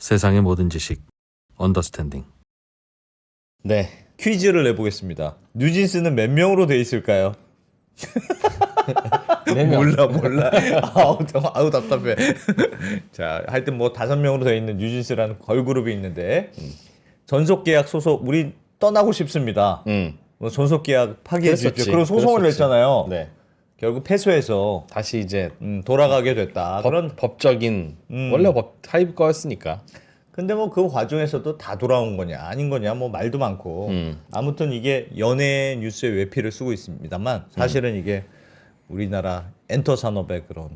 세상의 모든 지식 언더스탠딩. 네, 퀴즈를 내보겠습니다. 뉴진스는 몇 명으로 돼 있을까요? 몰라. 아우 답답해. 자, 하여튼 뭐 5명으로 돼 있는 뉴진스라는 걸그룹이 있는데 전속 계약 소속 우리 떠나고 싶습니다. 뭐 전속 계약 파기해 주십시오. 그런 소송을 냈잖아요. 네. 결국 패소해서 다시 이제 돌아가게 됐다. 그런 법적인 원래 하이브 거였으니까. 근데 뭐 그 과정에서도 다 돌아온 거냐 아닌 거냐 뭐 말도 많고 아무튼 이게 연예 뉴스에 외피를 쓰고 있습니다만 사실은 이게 우리나라 엔터 산업의 그런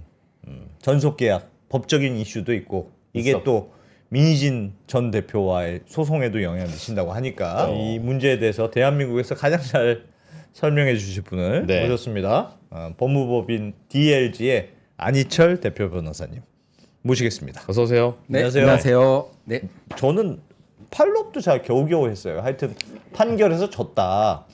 전속 계약 법적인 이슈도 있고 이게 있어. 또 민희진 전 대표와의 소송에도 영향을 미친다고 하니까 이 문제에 대해서 대한민국에서 가장 잘 설명해 주실 분을 네. 모셨습니다. 법무법인 DLG의 안희철 대표 변호사님 모시겠습니다. 어서 오세요. 네, 안녕하세요. 네. 저는 팔로업도 잘 겨우겨우 했어요. 하여튼 판결에서 졌다.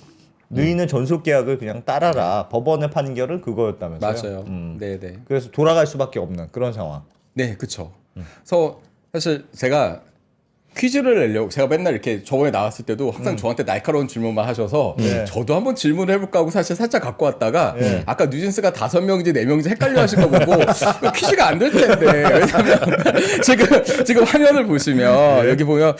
너희는 전속 계약을 그냥 따라라. 법원의 판결은 그거였다면서요. 맞아요. 네, 네. 그래서 돌아갈 수밖에 없는 그런 상황. 네, 그렇죠. 그래서 사실 제가 퀴즈를 내려고 제가 맨날 이렇게 저번에 나왔을 때도 항상 저한테 날카로운 질문만 하셔서 저도 한번 질문을 해볼까 하고 사실 살짝 갖고 왔다가 아까 뉴진스가 5명인지 4명인지 헷갈려 하신 거 보고 이거 퀴즈가 안 될 텐데 왜냐면 지금 화면을 보시면 여기 보면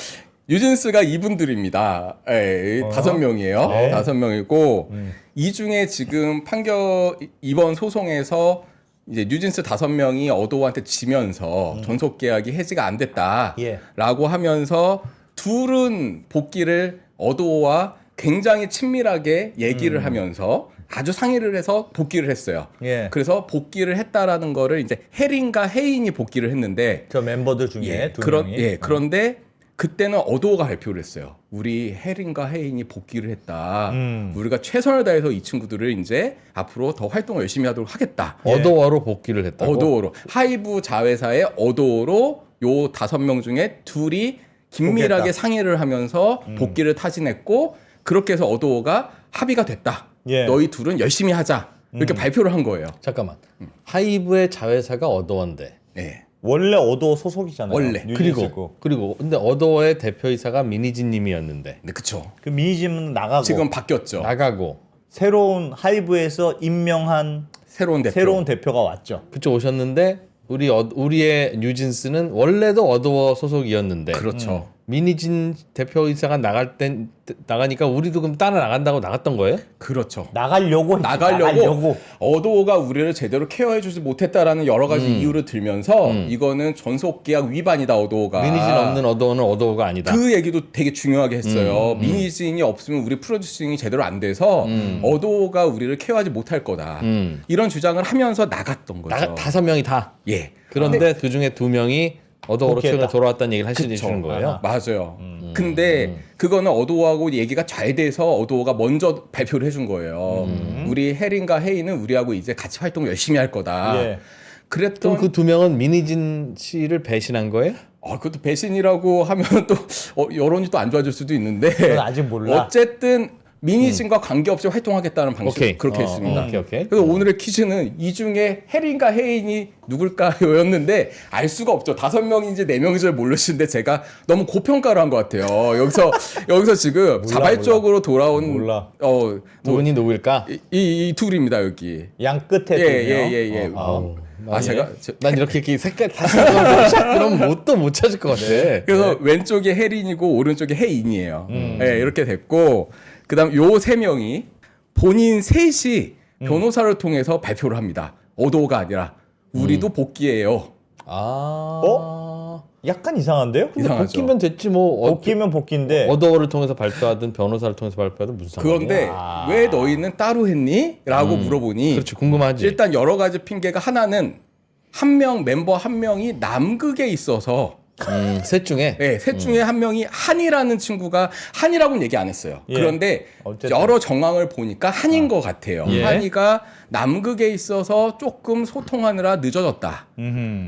뉴진스가 이분들입니다. 예, 5명이에요. 네. 5명이고 이 중에 지금 판결 이번 소송에서 이제 뉴진스 5명이 어도어한테 지면서 전속 계약이 해지가 안 됐다라고 예. 하면서 둘은 복귀를 어도어와 굉장히 친밀하게 얘기를 하면서 아주 상의를 해서 복귀를 했어요. 예. 그래서 복귀를 했다라는 거를 이제 해린과 해인이 복귀를 했는데 저 멤버들 중에 두 명이. 그런데 그때는 어도어가 발표를 했어요. 우리 해린과 해인이 복귀를 했다. 우리가 최선을 다해서 이 친구들을 이제 앞으로 더 활동을 열심히 하도록 하겠다. 어도어로 복귀를 했다고. 어도어로 하이브 자회사의 어도어로 요 5명 중에 둘이 긴밀하게 복귀했다. 상의를 하면서 복귀를 타진했고 그렇게 해서 어도어가 합의가 됐다. 예. 너희 둘은 열심히 하자. 이렇게 발표를 한 거예요. 잠깐만. 하이브의 자회사가 어도어인데. 네. 원래 어도 소속이잖아요. 원래. 뉴진스고. 그리고 근데 어도어의 대표이사가 민희진 님이었는데 네, 그쵸. 그 민희진은 나가고 지금 바뀌었죠. 나가고 새로운 하이브에서 임명한 새로운 대표. 새로운 대표가 왔죠. 그쪽 오셨는데 우리의 뉴진스는 원래도 어도어 소속이었는데 그렇죠. 민희진 대표이사가 나가니까 우리도 그럼 따라 나간다고 나갔던 거예요? 그렇죠. 나가려고 어도어가 우리를 제대로 케어해주지 못했다라는 여러 가지 이유를 들면서 이거는 전속계약 위반이다 어도어가. 민희진 없는 어도어는 어도어가 아니다. 그 얘기도 되게 중요하게 했어요. 민희진이 없으면 우리 프로듀싱이 제대로 안 돼서 어도어가 우리를 케어하지 못할 거다. 이런 주장을 하면서 나갔던 거죠. 5명이 다. 예. 그런데 그 중에 2명이 어도어로 복귀했다. 최근에 돌아왔다는 얘기를 그쵸. 하시는 거예요. 맞아요. 근데 그거는 어도어하고 얘기가 잘 돼서 어도어가 먼저 발표를 해준 거예요. 우리 해린과 해인은 우리하고 이제 같이 활동 열심히 할 거다. 예. 그랬던 그럼 그 2명은 민희진 씨를 배신한 거예요? 그것도 배신이라고 하면 또 여론이 또 안 좋아질 수도 있는데 그건 아직 몰라. 어쨌든 민희진과 관계없이 활동하겠다는 방식 오케이. 그렇게 했습니다. 오케이. 그래서 오늘의 퀴즈는 이 중에 해린과 해인이 누굴까요였는데 알 수가 없죠. 5명인지 4명인지 모르시는데 제가 너무 고평가를 한 것 같아요. 여기서 지금 자발적으로 돌아온 몰라. 두 분이 누구일까? 이 둘입니다 여기. 양 끝에 두 명. 예. 난 이렇게 색깔 다시 그럼 못 찾을 것 같아. 그래서 왼쪽에 해린이고 오른쪽에 해인이에요. 네, 이렇게 됐고 그다음 요 3명이 본인 셋이 변호사를 통해서 발표를 합니다. 어도어가 아니라 우리도 복귀해요. 약간 이상한데요? 근데 이상하죠. 복귀면 됐지 뭐. 복귀면 복귀인데 어도어를 통해서 발표하든 변호사를 통해서 발표하든 무슨 상관이야? 그런데 왜 너희는 따로 했니? 라고 물어보니 그렇지 궁금하지. 일단 여러 가지 핑계가 하나는 멤버 한 명이 남극에 있어서 셋 중에 네, 셋 중에 한 명이 한이라는 친구가 한이라고는 얘기 안 했어요. 예. 그런데 어쨌든. 여러 정황을 보니까 한인 것 같아요. 예. 한이가 남극에 있어서 조금 소통하느라 늦어졌다.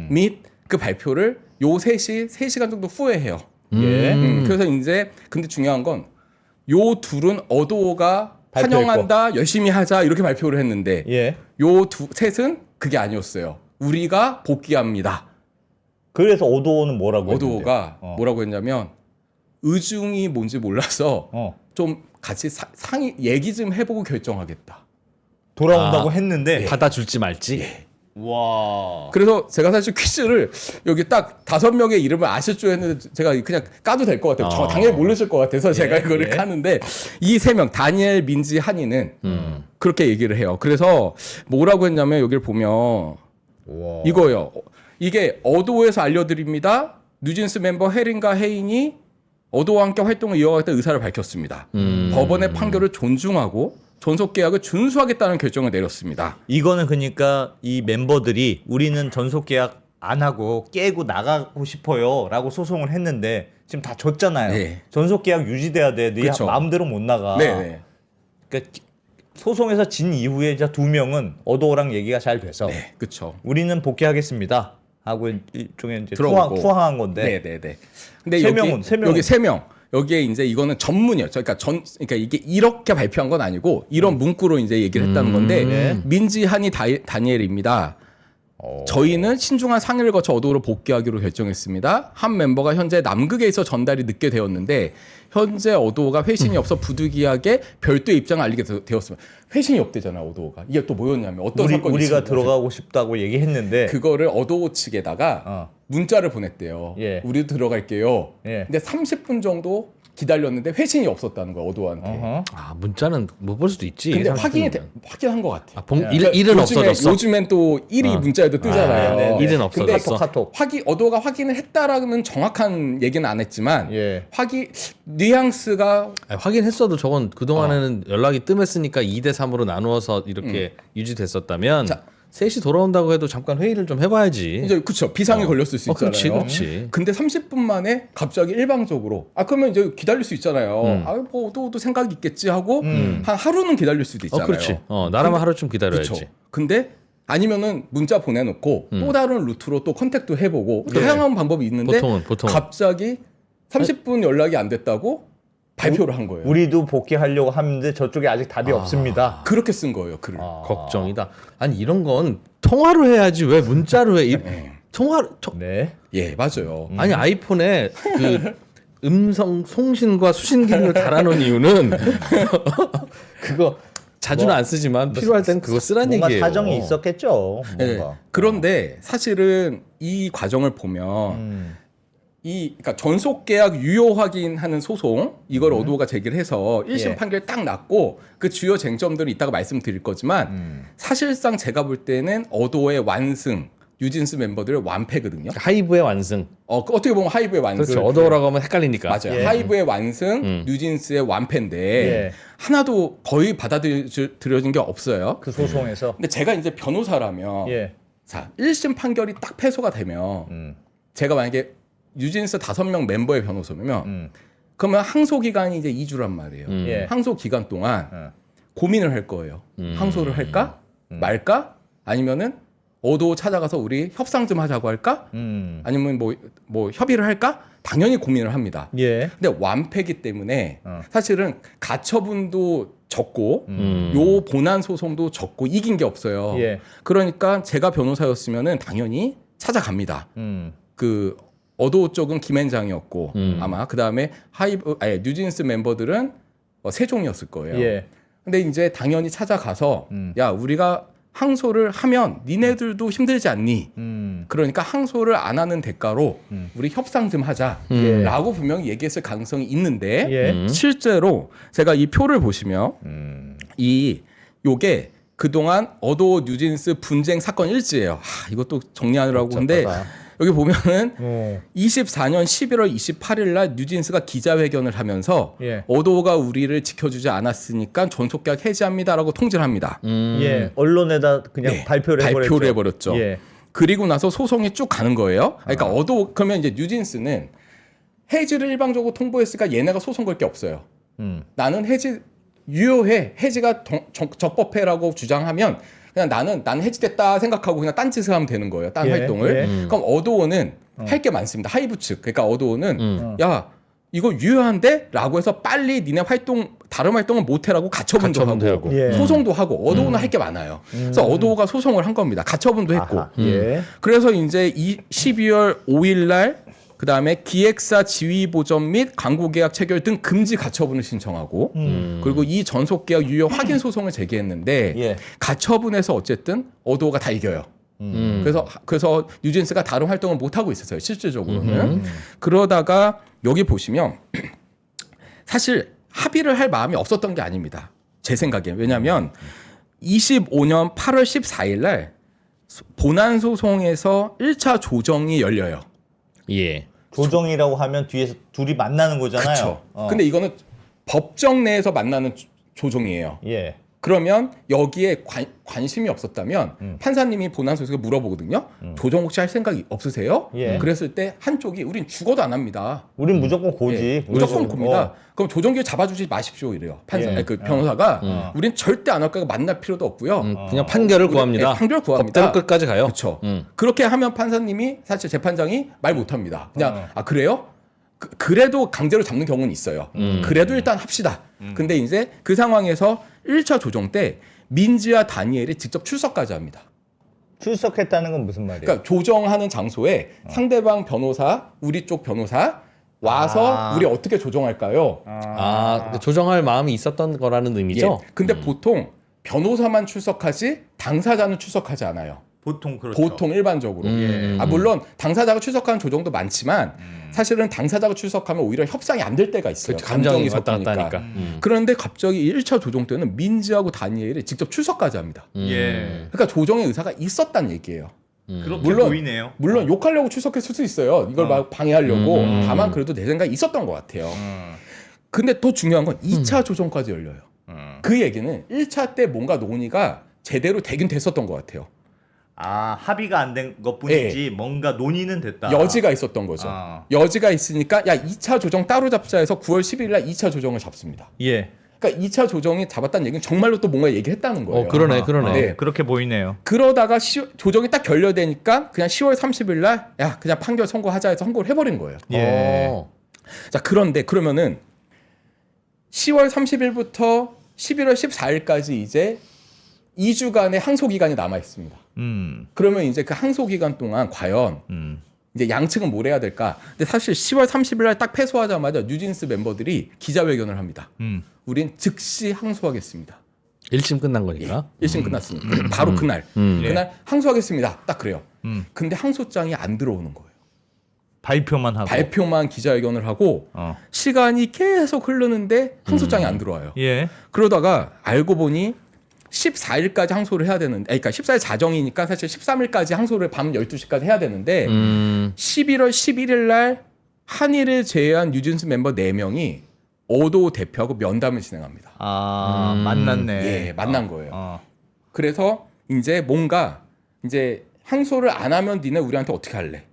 및 그 발표를 요 3시간 정도 후에 해요. 예. 그래서 이제 근데 중요한 건 요 둘은 어도어가 환영한다, 열심히 하자 이렇게 발표를 했는데 예. 요 셋은 그게 아니었어요. 우리가 복귀합니다. 그래서 오도오는 뭐라고 어도어가 했는데? 뭐라고 했냐면 의중이 뭔지 몰라서 좀 같이 상의 얘기 좀 해보고 결정하겠다. 돌아온다고 했는데 받아줄지 말지. 와. 그래서 제가 사실 퀴즈를 여기 딱 5명의 이름을 아실 줄 했는데 제가 그냥 까도 될 것 같아요. 저 당연히 모르실 것 같아서 제가 이거를 까는데 이 3명 다니엘, 민지, 한이는 그렇게 얘기를 해요. 그래서 뭐라고 했냐면 여기를 보면 와. 이거예요. 이게 어도어에서 알려드립니다. 뉴진스 멤버 해린과 헤인이 어도어와 함께 활동을 이어가겠다 의사를 밝혔습니다. 법원의 판결을 존중하고 전속 계약을 준수하겠다는 결정을 내렸습니다. 이거는 그러니까 이 멤버들이 우리는 전속 계약 안 하고 깨고 나가고 싶어요라고 소송을 했는데 지금 다 졌잖아요. 네. 전속 계약 유지돼야 돼. 네 그쵸. 마음대로 못 나가. 네. 그러니까 소송에서 진 이후에 이제 2명은 어도어랑 얘기가 잘 돼서 네. 그렇죠. 우리는 복귀하겠습니다 하고 일종의 이제 들어오고. 투항한 건데 네. 근데 세 여기 명은, 세 명은. 여기 3명. 여기에 이제 이거는 전문이에요. 그러니까 그러니까 이게 이렇게 발표한 건 아니고 이런 문구로 이제 얘기를 했다는 건데 네. 민지, 한이, 다니엘입니다. 저희는 신중한 상의를 거쳐 어도어로 복귀하기로 결정했습니다. 한 멤버가 현재 남극에 있어 전달이 늦게 되었는데 현재 어도어가 회신이 없어 부득이하게 별도의 입장을 알리게 되었습니다. 회신이 없대잖아요, 어도어가. 이게 또 뭐였냐면 어떤 사건이 우리가 있습니다. 들어가고 싶다고 얘기했는데 그거를 어도어 측에다가 문자를 보냈대요. 예. 우리도 들어갈게요. 예. 근데 30분 정도 기다렸는데 회신이 없었다는 거야, 어도어한테. 어허. 아 문자는 못 볼 수도 있지. 근데 30분. 확인한 것 같아. 일은 없어졌어. 요즘엔 또 일이 문자에도 뜨잖아요. 네. 일은 근데 없어졌어. 카톡. 어도어가 확인을 했다라는 정확한 얘기는 안 했지만 예. 뉘앙스가 확인했어도 저건 그동안에는 연락이 뜸했으니까 2대 3으로 나누어서 이렇게 유지됐었다면 셋이 돌아온다고 해도 잠깐 회의를 좀 해봐야지. 이제 그쵸 비상이 걸렸을 수 있잖아요. 그렇지. 근데 30분 만에 갑자기 일방적으로 그러면 이제 기다릴 수 있잖아요. 뭐 또 생각이 있겠지 하고 한 하루는 기다릴 수도 있잖아요. 그렇지. 나라면 하루쯤 기다려야지. 그쵸. 근데 아니면은 문자 보내놓고 또 다른 루트로 또 컨택도 해보고 다양한 방법이 있는데 보통은. 갑자기 30분 연락이 안 됐다고 발표를 한 거예요. 우리도 복귀하려고 하는데 저쪽에 아직 답이 없습니다. 그렇게 쓴 거예요 글을. 걱정이다. 아니 이런 건 통화로 해야지 왜 문자로 해? 통화로 네. 예 맞아요. 아니 아이폰에 그 음성 송신과 수신 기능을 달아놓은 이유는 그거 자주는 안 쓰지만 필요할 땐 그거 쓰란 뭔가 얘기예요. 사정이 있었겠죠. 예. 뭔가. 그런데 사실은 이 과정을 보면 그러니까 전속 계약 유효 확인하는 소송 이걸 어도어가 제기를 해서 1심 예. 판결 딱 났고 그 주요 쟁점들은 이따가 말씀드릴 거지만 사실상 제가 볼 때는 어도어의 완승 뉴진스 멤버들의 완패거든요. 하이브의 완승. 어떻게 보면 하이브의 완승. 그렇죠. 어도어라고 하면 헷갈리니까. 맞아요. 예. 하이브의 완승, 뉴진스의 완패인데 예. 하나도 거의 받아들여진 게 없어요. 그 소송에서 근데 제가 이제 변호사라면 예. 자 1심 판결이 딱 패소가 되면 제가 만약에 뉴진스 5명 멤버의 변호사면 그러면 항소 기간이 이제 2주란 말이에요. 예. 항소 기간 동안 고민을 할 거예요. 항소를 할까 말까 아니면은 어도 찾아가서 우리 협상 좀 하자고 할까 아니면 뭐 협의를 할까 당연히 고민을 합니다. 예. 근데 완패기 때문에 사실은 가처분도 적고 요 본안 소송도 적고 이긴 게 없어요. 예. 그러니까 제가 변호사였으면은 당연히 찾아갑니다. 그 어도 쪽은 김앤장이었고 아마 그 다음에 뉴진스 멤버들은 세종이었을 거예요. 예. 근데 이제 당연히 찾아가서 야 우리가 항소를 하면 니네들도 힘들지 않니? 그러니까 항소를 안 하는 대가로 우리 협상 좀 하자라고 분명히 얘기했을 가능성이 있는데 예. 실제로 제가 이 표를 보시면 요게 그동안 어도 뉴진스 분쟁 사건 일지예요. 이것도 정리하느라고 근데 여기 보면은 24년 11월 28일 날 뉴진스가 기자회견을 하면서 예. 어도가 우리를 지켜주지 않았으니까 전속계약 해지합니다라고 통지를 합니다. 예. 언론에다 그냥 네, 발표를 해버렸죠. 예. 그리고 나서 소송이 쭉 가는 거예요. 그러니까 그러면 이제 뉴진스는 해지를 일방적으로 통보했으니까 얘네가 소송 걸 게 없어요. 나는 해지 유효해, 해지가 적법해라고 주장하면 그냥 나는 해지됐다 생각하고 그냥 딴짓을 하면 되는 거예요. 딴 예, 활동을. 예. 그럼 어도어는 할 게 많습니다. 하이브 측. 그러니까 어도어는 야 이거 유효한데라고 해서 빨리 니네 다른 활동은 못해라고 가처분도 가처분도 하고 하고. 예. 소송도 하고 어도우는 할 게 많아요. 그래서 어도우가 소송을 한 겁니다. 가처분도 했고. 아하. 예. 그래서 이제 12월 5일 날 그다음에 기획사 지위 보전 및 광고 계약 체결 등 금지 가처분을 신청하고 그리고 이 전속 계약 유효 확인 소송을 제기했는데 예. 가처분에서 어쨌든 어도우가 다 이겨요. 그래서 뉴진스가 다른 활동을 못 하고 있었어요. 실질적으로는. 그러다가 여기 보시면 사실 합의를 할 마음이 없었던 게 아닙니다. 제 생각에. 왜냐하면 25년 8월 14일 날 본안 소송에서 1차 조정이 열려요. 예. 조정이라고 하면 뒤에서 둘이 만나는 거잖아요. 그렇죠. 근데 이거는 법정 내에서 만나는 조정이에요. 예. 그러면 여기에 관심이 없었다면 판사님이 본안 소송에 물어보거든요. 조정 혹시 할 생각이 없으세요? 예. 그랬을 때 한쪽이 우린 죽어도 안 합니다. 우린 무조건 고지. 예, 무조건 곱니다. 그럼 조정기를 잡아주지 마십시오 이래요. 판사, 예. 그 변호사가 우린 절대 안 할 거고 만날 필요도 없고요. 그냥 판결을 구합니다. 예, 판결 구합니다. 법대로 끝까지 가요. 그렇죠. 그렇게 하면 판사님이 사실 재판장이 말 못합니다. 그냥 아 그래요? 그래도 강제로 잡는 경우는 있어요. 그래도 일단 합시다. 근데 이제 그 상황에서 1차 조정 때 민지와 다니엘이 직접 출석까지 합니다. 출석했다는 건 무슨 말이에요? 그러니까 조정하는 장소에 상대방 변호사, 우리 쪽 변호사 와서 우리 어떻게 조정할까요? 조정할 마음이 있었던 거라는 의미죠. 예. 근데 보통 변호사만 출석하지 당사자는 출석하지 않아요. 보통 그렇죠. 보통 일반적으로. 물론 당사자가 출석하는 조정도 많지만 사실은 당사자가 출석하면 오히려 협상이 안 될 때가 있어요. 그렇죠. 감정이 왔다 섞이니까. 갔다 하니까. 그런데 갑자기 1차 조정 때는 민지하고 다니엘이 직접 출석까지 합니다. 예. 그러니까 조정의 의사가 있었단 얘기예요. 그렇게 물론- 보이네요. 물론 욕하려고 출석했을 수 있어요. 이걸 막 방해하려고. 다만 그래도 내 생각이 있었던 것 같아요. 근데 더 중요한 건 2차 조정까지 열려요. 그 얘기는 1차 때 뭔가 논의가 제대로 되긴 됐었던 것 같아요. 아, 합의가 안 된 것뿐이지 뭔가 논의는 됐다. 여지가 있었던 거죠. 여지가 있으니까 야 2차 조정 따로 잡자 해서 9월 10일 날 2차 조정을 잡습니다. 예. 그러니까 2차 조정이 잡았다는 얘기는 정말로 또 뭔가 얘기했다는 거예요. 그러네. 네. 그렇게 보이네요. 그러다가 조정이 딱 결렬되니까 그냥 10월 30일 날 야 그냥 판결 선고하자 해서 선고를 해버린 거예요. 예. 자 그런데 그러면은 10월 30일부터 11월 14일까지 이제 2주간의 항소 기간이 남아 있습니다. 그러면 이제 그 항소 기간 동안 과연 이제 양측은 뭘 해야 될까? 근데 사실 10월 30일 날 딱 패소하자마자 뉴진스 멤버들이 기자회견을 합니다. 우린 즉시 항소하겠습니다. 1심 끝난 거니까. 1심 끝났으니까 바로 그날 그날 항소하겠습니다. 딱 그래요. 근데 항소장이 안 들어오는 거예요. 발표만 하고. 발표만 기자회견을 하고 시간이 계속 흐르는데 항소장이 안 들어와요. 예. 그러다가 알고 보니 14일까지 항소를 해야 되는데, 그러니까 14일 자정이니까 사실 13일까지 항소를 밤 12시까지 해야 되는데 11월 11일 날 한일을 제외한 뉴진스 멤버 4명이 어도 대표하고 면담을 진행합니다. 아, 만났네. 예, 만난 거예요. 그래서 이제 뭔가 이제 항소를 안 하면 니네 우리한테 어떻게 할래?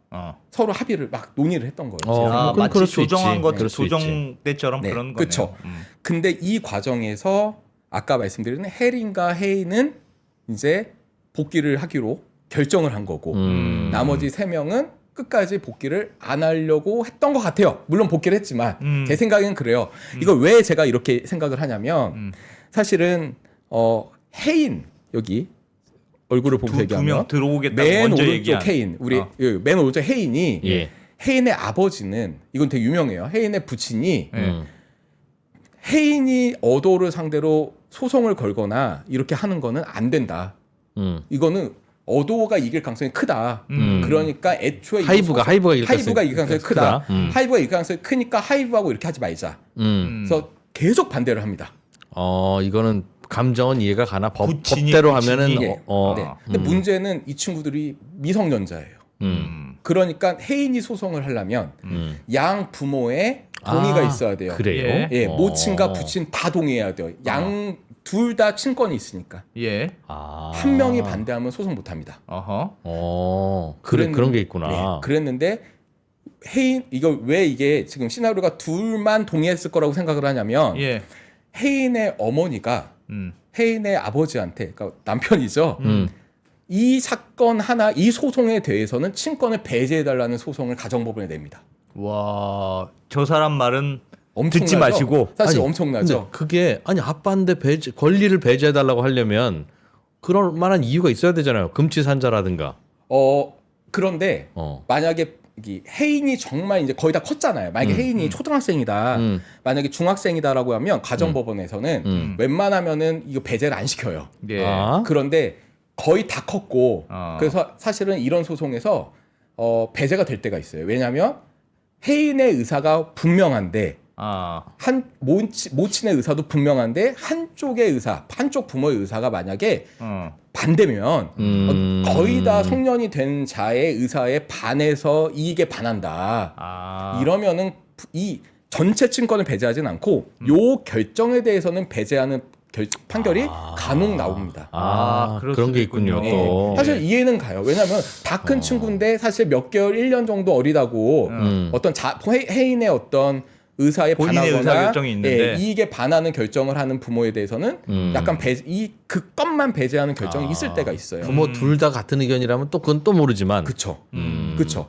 서로 합의를 막 논의를 했던 거예요. 아, 그럼 마치 그럴 수 조정한 있지. 것 그럴 수 조정 때처럼 네, 그런 거네요. 그쵸. 근데 이 과정에서 아까 말씀드린 해린과 헤이는 이제 복귀를 하기로 결정을 한 거고 나머지 3명은 끝까지 복귀를 안 하려고 했던 것 같아요. 물론 복귀를 했지만 제 생각엔 그래요. 이걸 왜 제가 이렇게 생각을 하냐면 사실은 헤인 여기 얼굴을 보면서 두명 얘기하면 들어오겠다고 맨 먼저 오른쪽 얘기한. 헤인 우리 맨 오른쪽 헤인이 예. 헤인의 아버지는 이건 되게 유명해요. 헤인의 부친이 예. 헤인이 어도를 상대로 소송을 걸거나 이렇게 하는 거는 안 된다. 이거는 어도가 이길 가능성이 크다. 그러니까 애초에 이 하이브가 이길 가능성이 크다. 크다. 하이브가 이길 가능성이 크니까 하이브하고 이렇게 하지 말자. 그래서 계속 반대를 합니다. 이거는 감정은 이해가 가나 부친이, 법대로 부친이. 하면은 네. 근데 문제는 이 친구들이 미성년자예요. 그러니까 해인이 소송을 하려면 양 부모의 동의가 있어야 돼요. 그래요? 예, 모친과 부친 다 동의해야 돼요. 양 둘 다 친권이 있으니까. 예. 한 명이 반대하면 소송 못 합니다. 어허. 그런 게 있구나. 네, 그랬는데 해인 이거 왜 이게 지금 시나리오가 둘만 동의했을 거라고 생각을 하냐면 예. 해인의 어머니가 해인의 아버지한테 그러니까 남편이죠. 이 사건 하나 이 소송에 대해서는 친권을 배제해달라는 소송을 가정법원에 냅니다. 와, 저 사람 말은 엄청나죠? 듣지 마시고. 사실 아니, 엄청나죠. 근데 그게 아니 아빠인데 권리를 배제해달라고 하려면 그럴 만한 이유가 있어야 되잖아요. 금치산자라든가. 그런데 만약에 이 혜인이 정말 이제 거의 다 컸잖아요. 만약에 혜인이 초등학생이다, 만약에 중학생이다라고 하면 가정법원에서는 웬만하면은 이거 배제를 안 시켜요. 예. 아? 그런데 거의 다 컸고 어. 그래서 사실은 이런 소송에서 배제가 될 때가 있어요. 왜냐하면 혜인의 의사가 분명한데 한 모친의 의사도 분명한데 한쪽의 의사, 한쪽 부모의 의사가 만약에 반대면 거의 다 성년이 된 자의 의사에 반해서 이익에 반한다. 이러면은 이 전체 친권을 배제하진 않고 요 결정에 대해서는 배제하는 판결이 간혹 나옵니다. 그럴 그런 수도 게 있군요. 있군요. 또. 사실 이해는 가요. 왜냐하면 다 큰 친구인데 사실 몇 개월, 1년 정도 어리다고 어떤 혜인의 어떤 의사에 본인의 반하거나 의사결정이 있는데. 이익에 반하는 결정을 하는 부모에 대해서는 약간 그 것만 배제하는 결정이 있을 때가 있어요. 부모 둘 다 같은 의견이라면 또 그건 또 모르지만. 그쵸. 그쵸.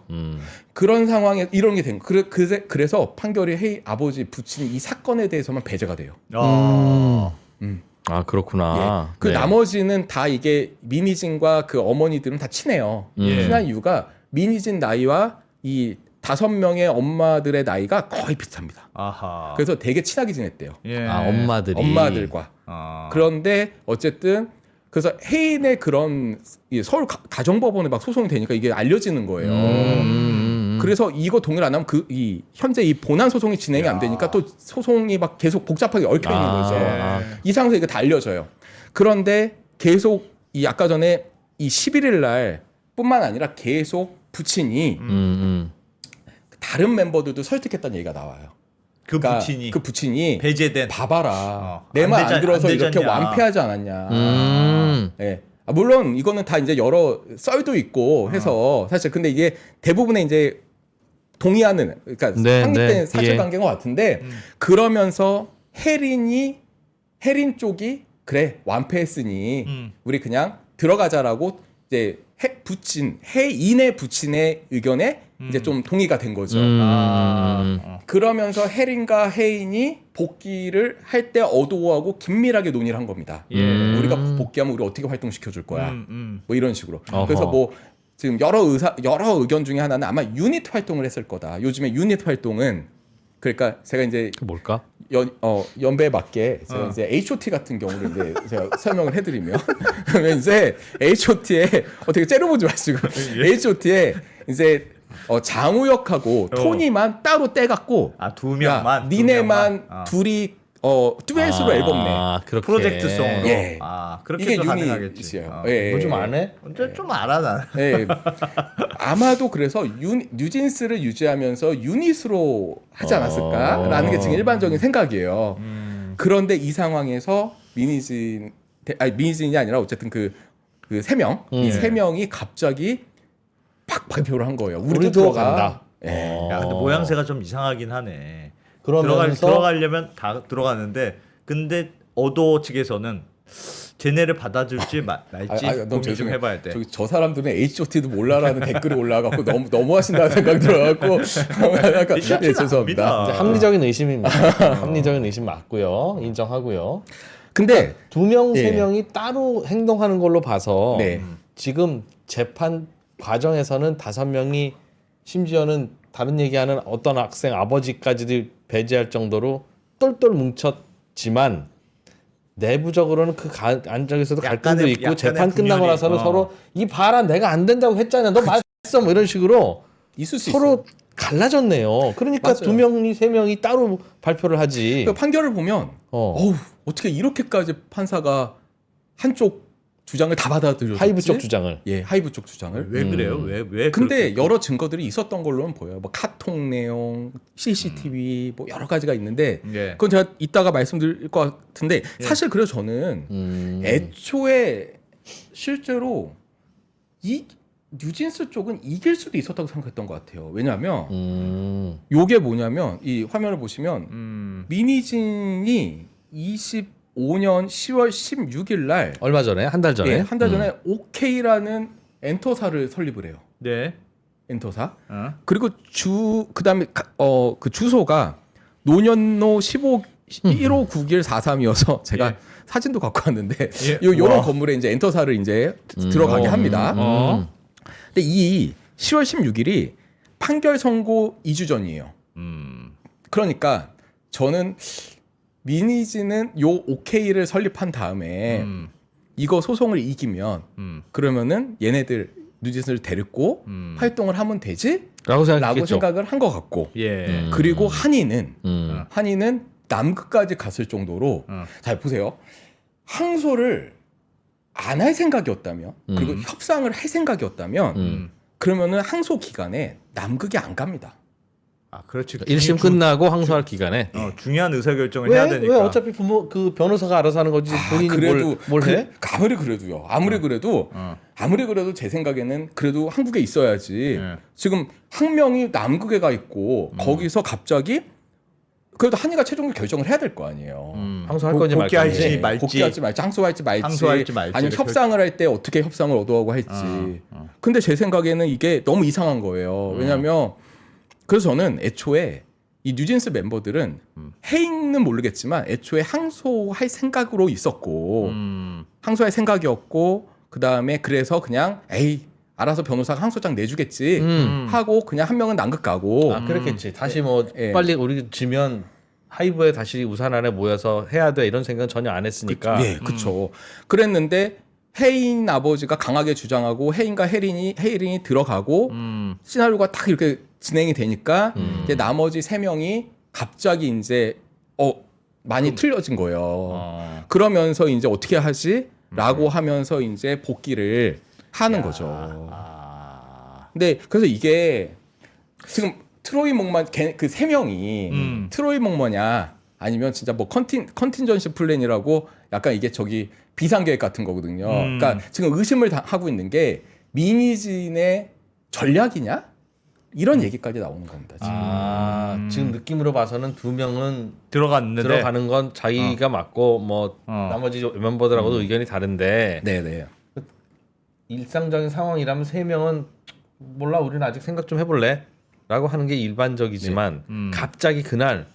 그런 상황에 이런 게 된 거. 그래서 판결이 아버지, 부친 이 사건에 대해서만 배제가 돼요. 아 그렇구나. 그 네. 나머지는 다 이게 미니진과 그 어머니들은 다 친해요. 친한 이유가 미니진 나이와 이 5명의 엄마들의 나이가 거의 비슷합니다. 아하. 그래서 되게 친하게 지냈대요. 예. 아 엄마들이. 엄마들과. 그런데 어쨌든 그래서 혜인의 그런 이 서울 가정법원에 막 소송이 되니까 이게 알려지는 거예요. 그래서 이거 동의를 안 하면 이 현재 이 본안 소송이 진행이 안 되니까 또 소송이 막 계속 복잡하게 얽혀 있는 거죠. 이 상황에서 이거 다 알려져요. 그런데 계속 이 아까 전에 이 11일 날 뿐만 아니라 계속 부친이 다른 멤버들도 설득했다는 얘기가 나와요. 그 그러니까 부친이 그 부친이 배제된. 봐봐라. 안 내 말 안 되자- 들어서 안 이렇게 되잖냐. 완패하지 않았냐. 예. 물론 이거는 다 이제 여러 썰도 있고 해서 사실 근데 이게 대부분의 이제 동의하는 그러니까 네, 상립된 네. 사실관계인 것 같은데 그러면서 혜린 쪽이 그래 완패했으니 우리 그냥 들어가자라고 이제 혜인의 부친의 의견에 이제 좀 동의가 된 거죠. 그러면서 혜린과 혜인이 복귀를 할 때 어도하고 긴밀하게 논의를 한 겁니다. 우리가 복귀하면 우리 어떻게 활동시켜 줄 거야. 뭐 이런 식으로. 어허. 그래서 뭐 지금 여러 의견 중에 하나는 아마 유닛 활동을 했을 거다. 요즘에 유닛 활동은 그러니까 제가 이제 그 뭘까? 연배에 맞게 제가 이제 H.O.T 같은 경우를 이제 제가 설명을 해드리면 그러면 이제 H.O.T에 어떻게 째려보지 마시고 H.O.T에 이제 장우혁하고 토니만 따로 떼갖고 두 명만. 야, 니네만 둘이 듀엣으로 앨범 내. 그렇게. 프로젝트송으로. 예. 그렇게 이게 또 가능하겠지. 유닛이에요. 예, 뭐 좀 예. 안 해? 좀 알아 나. 예. 아마도 그래서 뉴진스를 유지하면서 유닛으로 하지 않았을까라는 게 지금 일반적인 생각이에요. 그런데 이 상황에서 미니진이 아니라 어쨌든 그 세 명, 이 세 명이 갑자기 팍 발표를 한 거예요. 우리도 들어가. 간다. 예. 야, 근데 모양새가 좀 이상하긴 하네. 그러면서 들어가려면 다 들어가는데 근데 어도 측에서는 쟤네를 받아줄지 말지 너무 고민 좀 죄송해요. 해봐야 돼. 저 사람들은 H.O.T도 몰라라는 댓글이 올라와갖고 너무 하신다는 생각 들어갖고 약간 예, 죄송합니다. 압니다. 합리적인 의심입니다. 합리적인 의심 맞고요. 인정하고요. 근데 두 명, 세 예. 명이 따로 행동하는 걸로 봐서 네. 지금 재판 과정에서는 5명이 심지어는 다른 얘기하는 어떤 학생 아버지까지도 배제할 정도로 똘똘 뭉쳤지만 내부적으로는 그 안쪽에서도 갈등도 있고 약간의 재판 끝나고 분열이, 나서는 서로 이 봐라 내가 안 된다고 했잖아 너 맞았어 뭐 이런 식으로 있을 수 서로 있어요. 갈라졌네요. 그러니까 맞아요. 두 명이 세 명이 따로 발표를 하지. 그 판결을 보면 어떻게 이렇게까지 판사가 한쪽 주장을 다 받아들였지? 하이브 쪽 주장을. 예, 하이브 쪽 주장을. 왜 그래요? 왜? 근데 그렇게- 여러 증거들이 있었던 걸로는 보여요. 뭐 카톡 내용, CCTV 뭐 여러 가지가 있는데 예. 그건 제가 이따가 말씀드릴 것 같은데 사실 그래서 저는 애초에 실제로 이 뉴진스 쪽은 이길 수도 있었다고 생각했던 것 같아요. 왜냐하면 요게 뭐냐면 이 화면을 보시면 미니진이 25년 10월 16일 날 얼마 전에 한 달 전에 한 달 전에 OK라는 엔터사를 설립을 해요. 네. 엔터사. 어? 그리고 그다음에 그 주소가 노년로 159143이어서 제가 예. 사진도 갖고 왔는데 예. 요런 우와. 건물에 이제 엔터사를 이제 들어가게 합니다. 근데 이 10월 16일이 판결 선고 2주 전이에요. 그러니까 저는 미니지는 요 OK를 설립한 다음에 이거 소송을 이기면 그러면은 얘네들 뉴진스를 데리고 활동을 하면 되지? 라고 라고 생각했겠죠. 생각을 한 것 같고 예. 그리고 한이는 음. 한이는 남극까지 갔을 정도로 잘 보세요. 항소를 안 할 생각이었다면 그리고 협상을 할 생각이었다면 그러면은 항소 기간에 남극이 안 갑니다. 아, 그렇지. 1심 끝나고 항소할 기간에 중요한 의사결정을 해야 되니까. 왜 어차피 부모 그 변호사가 알아서 하는 거지 본인이 뭘 해? 아무리 그래도요. 아무리 그래도 제 생각에는 그래도 한국에 있어야지. 네. 지금 한 명이 남극에 가 있고 거기서 갑자기 그래도 한이가 최종 결정을 해야 될 거 아니에요. 항소할 건지 말 건지. 복귀할지 말지. 복귀할지 말지, 항소할지 말지, 항소할지 말지. 아니면 협상을 할 때 어떻게 협상을 얻어가고 할지. 근데 제 생각에는 이게 너무 이상한 거예요. 왜냐하면 그래서 저는 애초에 이 뉴진스 멤버들은 해인은 모르겠지만 애초에 항소할 생각으로 있었고 항소할 생각이었고 그 다음에 그래서 그냥 에이 알아서 변호사가 항소장 내주겠지 하고 그냥 한 명은 남극 가고 아 그랬겠지. 다시 뭐 예. 빨리 우리 지면 하이브에 다시 우산 아래 모여서 해야 돼 이런 생각은 전혀 안 했으니까. 네, 그렇죠. 그랬는데 혜인 아버지가 강하게 주장하고 혜인과 혜린이 들어가고 시나리오가 딱 이렇게 진행이 되니까 이제 나머지 세 명이 갑자기 이제 많이 틀려진 거예요. 그러면서 이제 어떻게 하지?라고 하면서 이제 복귀를 하는 거죠. 근데 그래서 이게 지금 트로이 목만 그 세 명이 트로이 목마냐 아니면 진짜 뭐 컨틴전시 플랜이라고 약간 이게 저기 비상계획 같은 거거든요. 그러니까 지금 의심을 하고 있는 게 미니진의 전략이냐 이런 얘기까지 나오는 겁니다. 지금. 지금 느낌으로 봐서는 두 명은 들어갔는데 들어가는 건 자기가 맞고 뭐 나머지 멤버들하고도 의견이 다른데 네네. 일상적인 상황이라면 세 명은 몰라 우리는 아직 생각 좀 해볼래라고 하는 게 일반적이지만 갑자기 그날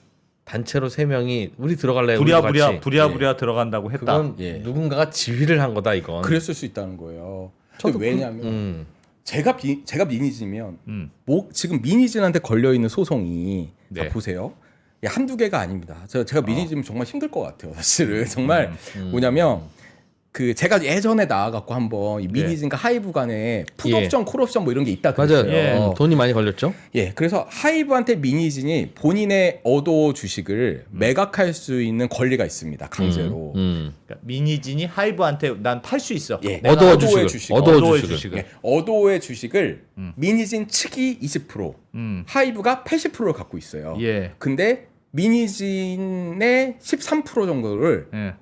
단체로 세 명이 우리 들어갈래 부랴부랴 들어간다고 했다. 그건 누군가가 지휘를 한 거다 이건. 그랬을 수 있다는 거예요. 근데 왜냐하면 제가 미니진이면 지금 미니진한테 걸려 있는 소송이 네. 자, 보세요. 한두 개가 아닙니다. 제가 미니진이면 정말 힘들 것 같아요. 사실은 정말 뭐냐면 그 제가 예전에 나와갖고 한번 이 미니진과 하이브 간에 풋옵션, 콜옵션 뭐 이런 게 있다 맞아요. 그랬어요. 돈이 많이 걸렸죠. 예, 그래서 하이브한테 미니진이 본인의 어도 주식을 매각할 수 있는 권리가 있습니다. 강제로. 그러니까 미니진이 하이브한테 난 팔 수 있어. 예, 어도어 어도의 주식을. 어도의 주식을. 주식을. 예, 어도의 주식을 미니진 측이 20%, 하이브가 80%를 갖고 있어요. 예. 근데 미니진의 13% 정도를 예.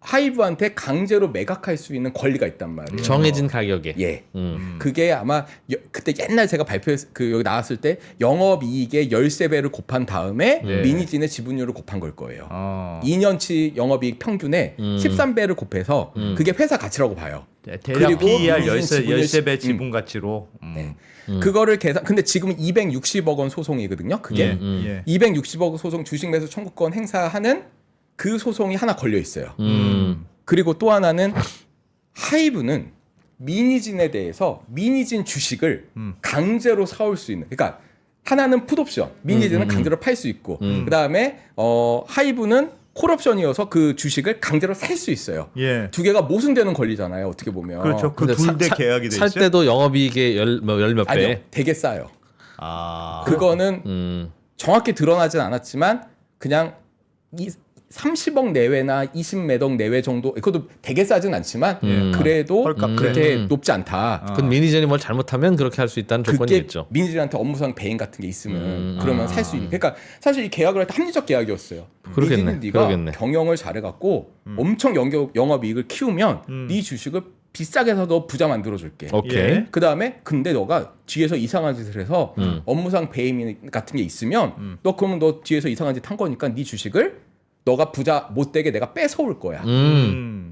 하이브한테 강제로 매각할 수 있는 권리가 있단 말이에요. 정해진 가격에. 예. 그게 아마 그때 옛날 제가 여기 나왔을 때 영업이익의 13배를 곱한 다음에 미니진의 지분율을 곱한 걸 거예요. 2년치 영업이익 평균에 13배를 곱해서 그게 회사 가치라고 봐요. 대략 그리고 PER 미니진 13배 지분 가치로. 네. 그거를 근데 지금 260억 원 소송이거든요. 그게 예. 260억 소송 주식 매수 청구권 행사하는 그 소송이 하나 걸려 있어요. 그리고 또 하나는 하이브는 미니진에 대해서 미니진 주식을 강제로 사올 수 있는. 그러니까 하나는 풋옵션, 미니진은 강제로 팔 수 있고, 그 다음에 하이브는 콜옵션이어서 그 주식을 강제로 살 수 있어요. 예. 두 개가 모순되는 권리잖아요. 어떻게 보면. 그렇죠. 그 둘 대 계약이 돼 있어요. 살 때도 영업이익의 열몇 아니요, 배. 되게 싸요. 아. 그거는 정확히 드러나진 않았지만 그냥 30억 내외나 20매덕 내외 정도, 그것도 되게 싸진 않지만 그래도 헐값. 그렇게 높지 않다. 그건 미니전이 뭘 잘못하면 그렇게 할 수 있다는 그게 조건이겠죠. 민희들한테 업무상 배임 같은 게 있으면 그러면 살 수 있는. 그러니까 사실 이 계약을 할 때 합리적 계약이었어요. 그러겠네, 민희는 네가 그러겠네. 경영을 잘해갖고 엄청 영업이익을 키우면 네 주식을 비싸게 사서 부자 만들어줄게. 오케이. 예. 그 다음에 근데 너가 뒤에서 이상한 짓을 해서 업무상 배임 같은 게 있으면 너 그러면 너 뒤에서 이상한 짓 한 거니까 네 주식을 너가 부자 못 되게 내가 뺏어올 거야.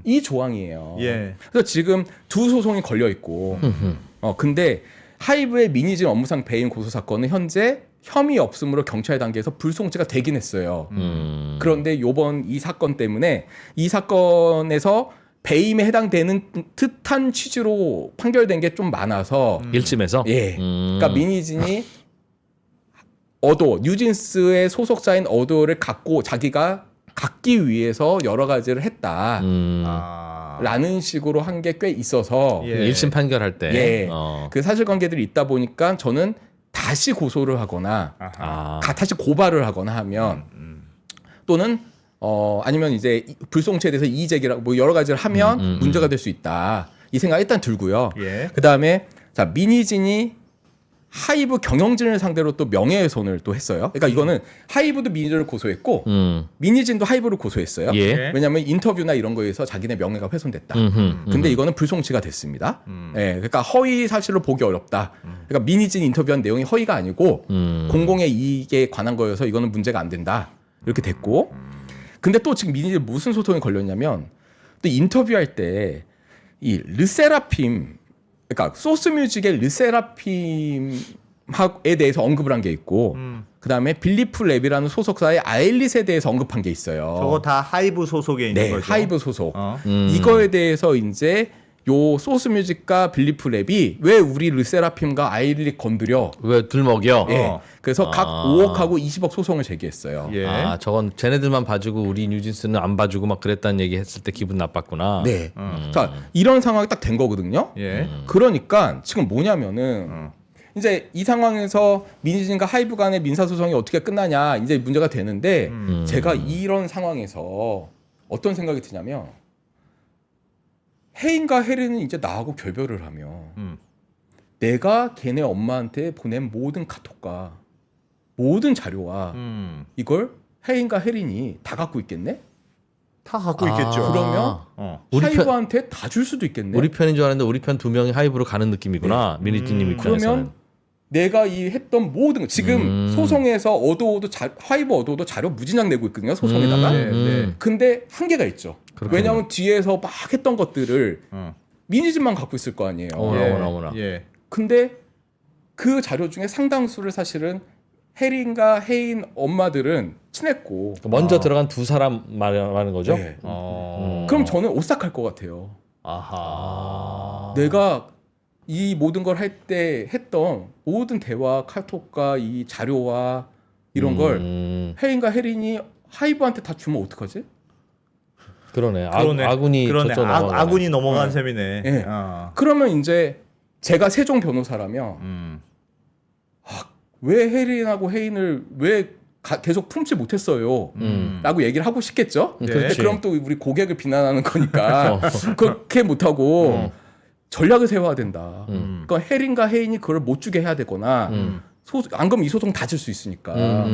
이 조항이에요. 예. 그래서 지금 두 소송이 걸려 있고, 근데 하이브의 민희진 업무상 배임 고소 사건은 현재 혐의 없음으로 경찰 단계에서 불송치가 되긴 했어요. 그런데 요번 이 사건 때문에 이 사건에서 배임에 해당되는 듯한 취지로 판결된 게 좀 많아서 1심에서 예. 그러니까 민희진이 뉴진스의 소속사인 어도를 자기가 갖기 위해서 여러 가지를 했다라는 식으로 한 게 꽤 있어서 예. 1심 판결할 때 예. 그 사실관계들이 있다 보니까 저는 다시 고소를 하거나 다시 고발을 하거나 하면 또는 아니면 이제 불송치에 대해서 이의 제기라고 뭐 여러 가지를 하면 문제가 될 수 있다. 이 생각이 일단 들고요. 예. 그다음에 자, 민희진이 하이브 경영진을 상대로 또 명예훼손을 또 했어요. 그러니까 이거는 하이브도 민희진을 고소했고 민희진도 하이브를 고소했어요. 예. 왜냐하면 인터뷰나 이런 거에서 자기네 명예가 훼손됐다. 근데 이거는 불송치가 됐습니다. 예, 그러니까 허위 사실로 보기 어렵다. 그러니까 민희진 인터뷰한 내용이 허위가 아니고 공공의 이익에 관한 거여서 이거는 문제가 안 된다. 이렇게 됐고. 근데 또 지금 민희진 무슨 소송이 걸렸냐면 또 인터뷰할 때 이 르세라핌 그러니까 소스뮤직의 르세라핌에 대해서 언급을 한 게 있고 그다음에 빌리프 랩이라는 소속사의 아일릿에 대해서 언급한 게 있어요. 저거 다 하이브 소속에 있는 네, 거죠. 하이브 소속. 이거에 대해서 이제 요 소스뮤직과 빌리프 랩이 왜 우리 르세라핌과 아일릿 건드려? 왜 들먹여? 예. 그래서 각 5억하고 20억 소송을 제기했어요. 예. 저건 쟤네들만 봐주고 우리 뉴진스는 안 봐주고 막 그랬다는 얘기 했을 때 기분 나빴구나. 네. 자, 이런 상황이 딱 된 거거든요. 예. 그러니까 지금 뭐냐면은 이제 이 상황에서 민희진과 하이브 간의 민사소송이 어떻게 끝나냐 이제 문제가 되는데 제가 이런 상황에서 어떤 생각이 드냐면 혜인과 혜린은 이제 나하고 결별을 하며 내가 걔네 엄마한테 보낸 모든 카톡과 모든 자료와 이걸 혜인과 혜린이 다 갖고 있겠네? 다 갖고 있겠죠. 그러면 우리 편- 하이브한테 다 줄 수도 있겠네. 우리 편인 줄 알았는데 우리 편 두 명이 하이브로 가는 느낌이구나. 민희진님 입장에서는. 그러면 내가 이 했던 모든 지금 소송에서 하이브 어도도 자료 무진장 내고 있거든요. 소송에다가. 네. 근데 한계가 있죠. 그렇군요. 왜냐하면 뒤에서 막 했던 것들을 민희진만 갖고 있을 거 아니에요. 어머나. 예. 근데 그 자료 중에 상당수를 사실은 혜린과 혜인 엄마들은 친했고 먼저 들어간 두 사람 말하는 거죠? 네. 어. 그럼 저는 오싹할 것 같아요. 아하. 내가 이 모든 걸 할 때 했던 모든 대화, 카톡과 이 자료와 이런 걸 혜인과 혜린이 하이브한테 다 주면 어떡하지? 그러네. 그러네. 아군이 그러네. 저쪽 넘어가네. 아군이 넘어간 셈이네. 예. 어. 그러면 이제 제가 세종 변호사라면 왜 혜린하고 혜인을 왜 계속 품지 못했어요? 라고 얘기를 하고 싶겠죠? 근데 그렇지. 그럼 또 우리 고객을 비난하는 거니까 그렇게 못하고 전략을 세워야 된다. 그러니까 혜린과 혜인이 그걸 못 주게 해야 되거나 안 그러면 이 소송 다질 수 있으니까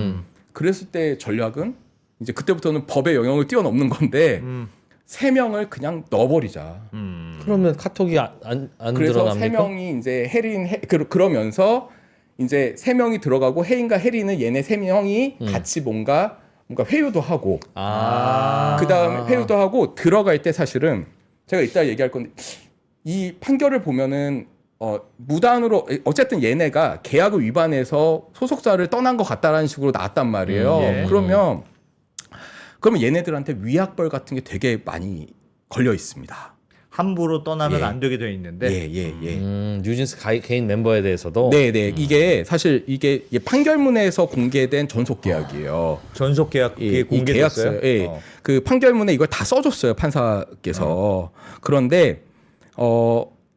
그랬을 때 전략은 이제 그때부터는 법의 영역을 뛰어넘는 건데 세 명을 그냥 넣어버리자. 그러면 카톡이 안 그래서 들어갑니까? 세 명이 이제 그러면서 이제 세 명이 들어가고 혜인과 혜린은 얘네 세 명이 같이 뭔가 회유도 하고 그다음에 회유도 하고 들어갈 때 사실은 제가 이따 얘기할 건데 이 판결을 보면은 무단으로 어쨌든 얘네가 계약을 위반해서 소속사를 떠난 것 같다라는 식으로 나왔단 말이에요. 예. 그러면 얘네들한테 위약벌 같은 게 되게 많이 걸려 있습니다. 함부로 떠나면 예. 안 되게 되어 있는데. 예. 뉴진스 개인 멤버에 대해서도 네네. 이게 사실 이게 판결문에서 공개된 전속 계약이에요. 전속 계약이 공개됐어요. 계약서요. 예. 그 판결문에 이걸 다 써줬어요 판사께서. 그런데